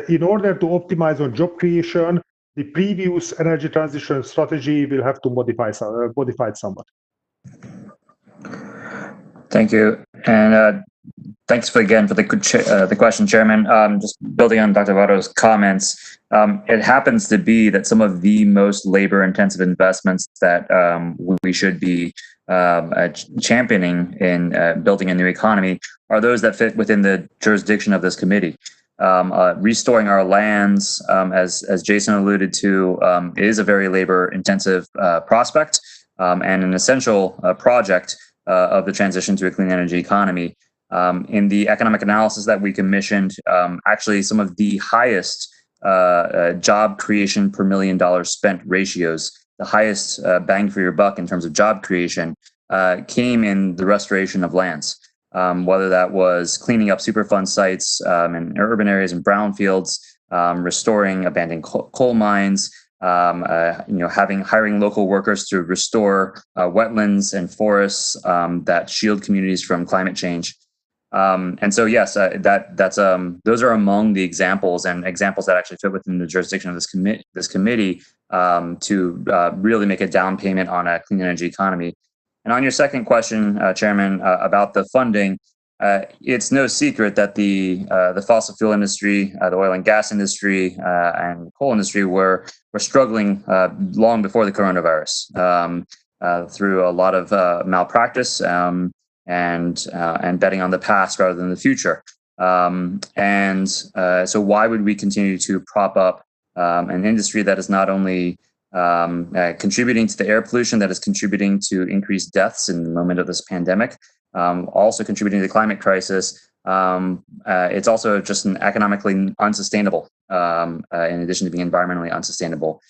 in order to optimize on job creation, the previous energy transition strategy will have to modify it somewhat. Thank you. And thanks again for the question, Chairman. Just building on Dr. Votto's comments, it happens to be that some of the most labor-intensive investments that we should be championing in building a new economy are those that fit within the jurisdiction of this committee. Restoring our lands, as Jason alluded to, is a very labor-intensive prospect and an essential project of the transition to a clean energy economy. In the economic analysis that we commissioned, actually some of the highest job creation per $1 million spent ratios, the highest bang for your buck in terms of job creation, came in the restoration of lands. Whether that was cleaning up Superfund sites in urban areas and brownfields, restoring abandoned coal mines, hiring local workers to restore wetlands and forests that shield communities from climate change. And so, yes, those are among the examples that actually fit within the jurisdiction of this committee to really make a down payment on a clean energy economy. And on your second question, Chairman, about the funding, it's no secret that the fossil fuel industry, the oil and gas industry, and coal industry were struggling long before the coronavirus through a lot of malpractice and betting on the past rather than the future. So why would we continue to prop up an industry that is not only contributing to the air pollution, that is contributing to increased deaths in the moment of this pandemic, also contributing to the climate crisis? It's also just an economically unsustainable, in addition to being environmentally unsustainable.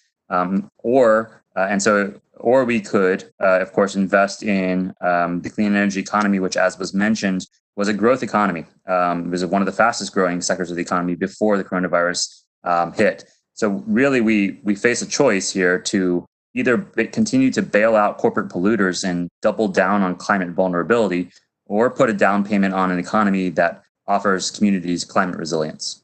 Or we could, of course, invest in the clean energy economy, which, as was mentioned, was a growth economy. It was one of the fastest growing sectors of the economy before the coronavirus hit. So really, we face a choice here to either continue to bail out corporate polluters and double down on climate vulnerability, or put a down payment on an economy that offers communities climate resilience.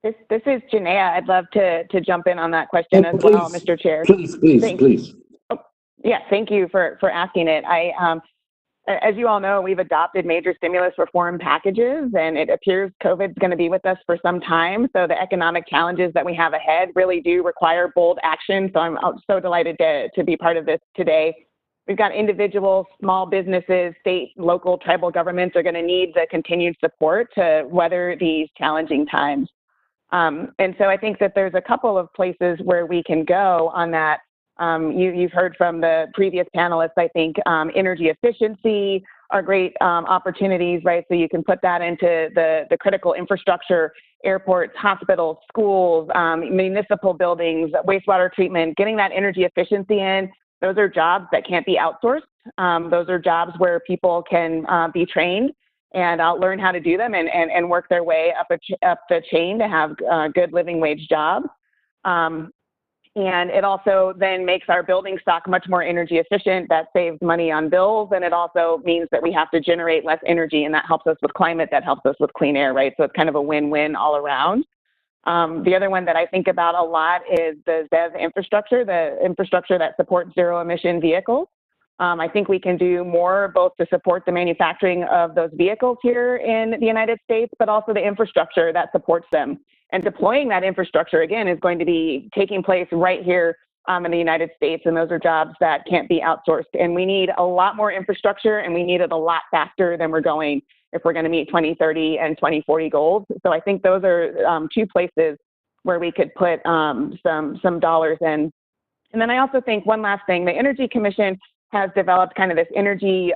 This is Janaea. I'd love to jump in on that question as well, Mr. Chair. Please. Oh, yeah, thank you for asking it. As you all know, we've adopted major stimulus reform packages, and it appears COVID's going to be with us for some time. So the economic challenges that we have ahead really do require bold action. So I'm so delighted to be part of this today. We've got individuals, small businesses, state, local, tribal governments are going to need the continued support to weather these challenging times. And so I think that there's a couple of places where we can go on that. You've heard from the previous panelists, I think energy efficiency are great opportunities, right? So you can put that into the critical infrastructure, airports, hospitals, schools, municipal buildings, wastewater treatment, getting that energy efficiency in. Those are jobs that can't be outsourced. Those are jobs where people can be trained and learn how to do them and work their way up the chain to have a good living wage job. And it also then makes our building stock much more energy efficient. That saves money on bills, and it also means that we have to generate less energy, and that helps us with climate, that helps us with clean air, right? So it's kind of a win-win all around. The other one that I think about a lot is the ZEV infrastructure, the infrastructure that supports zero-emission vehicles. I think we can do more both to support the manufacturing of those vehicles here in the United States, but also the infrastructure that supports them. And deploying that infrastructure, again, is going to be taking place right here in the United States, and those are jobs that can't be outsourced. And we need a lot more infrastructure, and we need it a lot faster than we're going. if we're going to meet 2030 and 2040 goals. So I think those are two places where we could put some dollars in. And then I also think one last thing, the Energy Commission has developed kind of this energy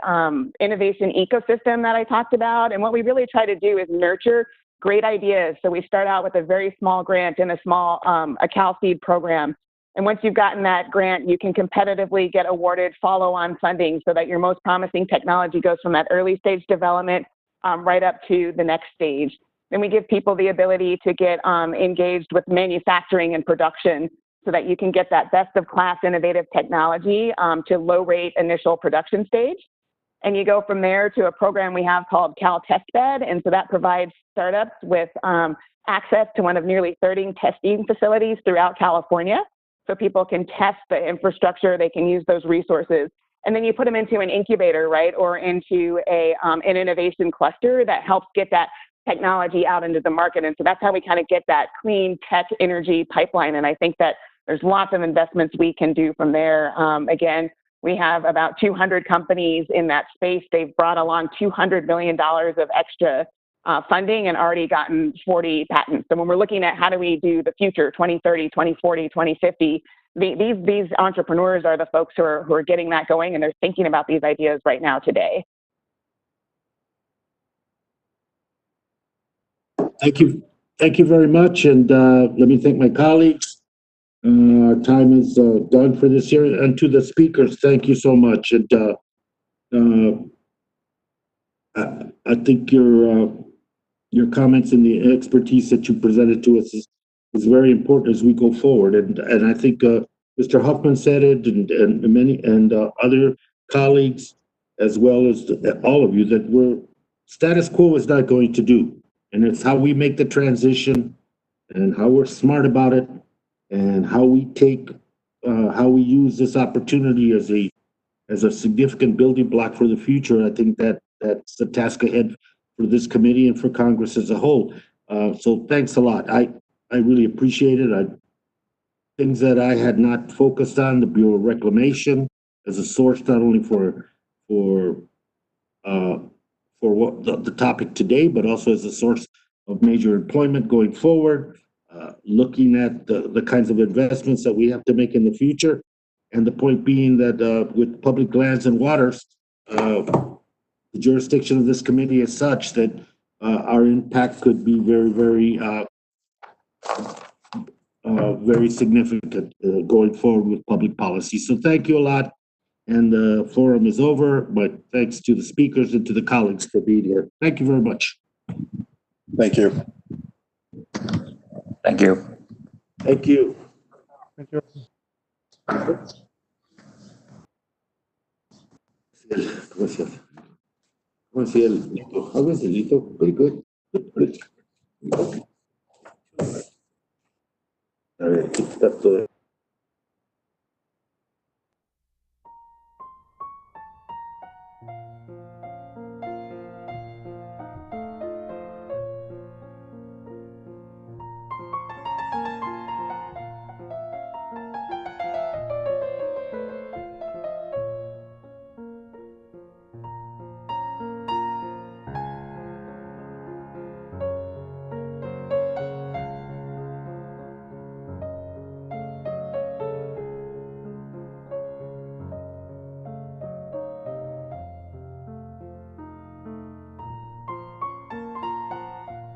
innovation ecosystem that I talked about. And what we really try to do is nurture great ideas. So we start out with a very small grant in a small a Cal Seed program. And once you've gotten that grant, you can competitively get awarded follow-on funding so that your most promising technology goes from that early stage development right up to the next stage. Then we give people the ability to get engaged with manufacturing and production so that you can get that best of class innovative technology to low rate initial production stage. And you go from there to a program we have called Cal Testbed. And so that provides startups with access to one of nearly 30 testing facilities throughout California. So people can test the infrastructure, they can use those resources. And then you put them into an incubator, right? Or into an innovation cluster that helps get that technology out into the market. And so that's how we kind of get that clean tech energy pipeline. And I think that there's lots of investments we can do from there. Again, we have about 200 companies in that space. They've brought along $200 million of extra funding and already gotten 40 patents. So when we're looking at how do we do the future, 2030, 2040, 2050, these entrepreneurs are the folks who are getting that going, and they're thinking about these ideas right now today. Thank you. Thank you very much. And let me thank my colleagues. Our time is done for this year. And to the speakers, thank you so much. And I think your comments and the expertise that you presented to us is very important as we go forward. And I think Mr. Huffman said it, and many other colleagues, as well as all of you, that status quo is not going to do. And it's how we make the transition and how we're smart about it and how we use this opportunity as a significant building block for the future. I think that's the task ahead for this committee and for Congress as a whole. So thanks a lot. I really appreciate it. Things that I had not focused on, the Bureau of Reclamation as a source not only for what the topic today, but also as a source of major employment going forward, looking at the kinds of investments that we have to make in the future. And the point being that with public lands and waters, the jurisdiction of this committee is such that our impact could be very, very significant going forward with public policy. So thank you a lot. And the forum is over, but thanks to the speakers and to the colleagues for being here. Thank you very much. Thank you. Thank you. Thank you. Thank you. How was it, Lito? Pretty good. All right,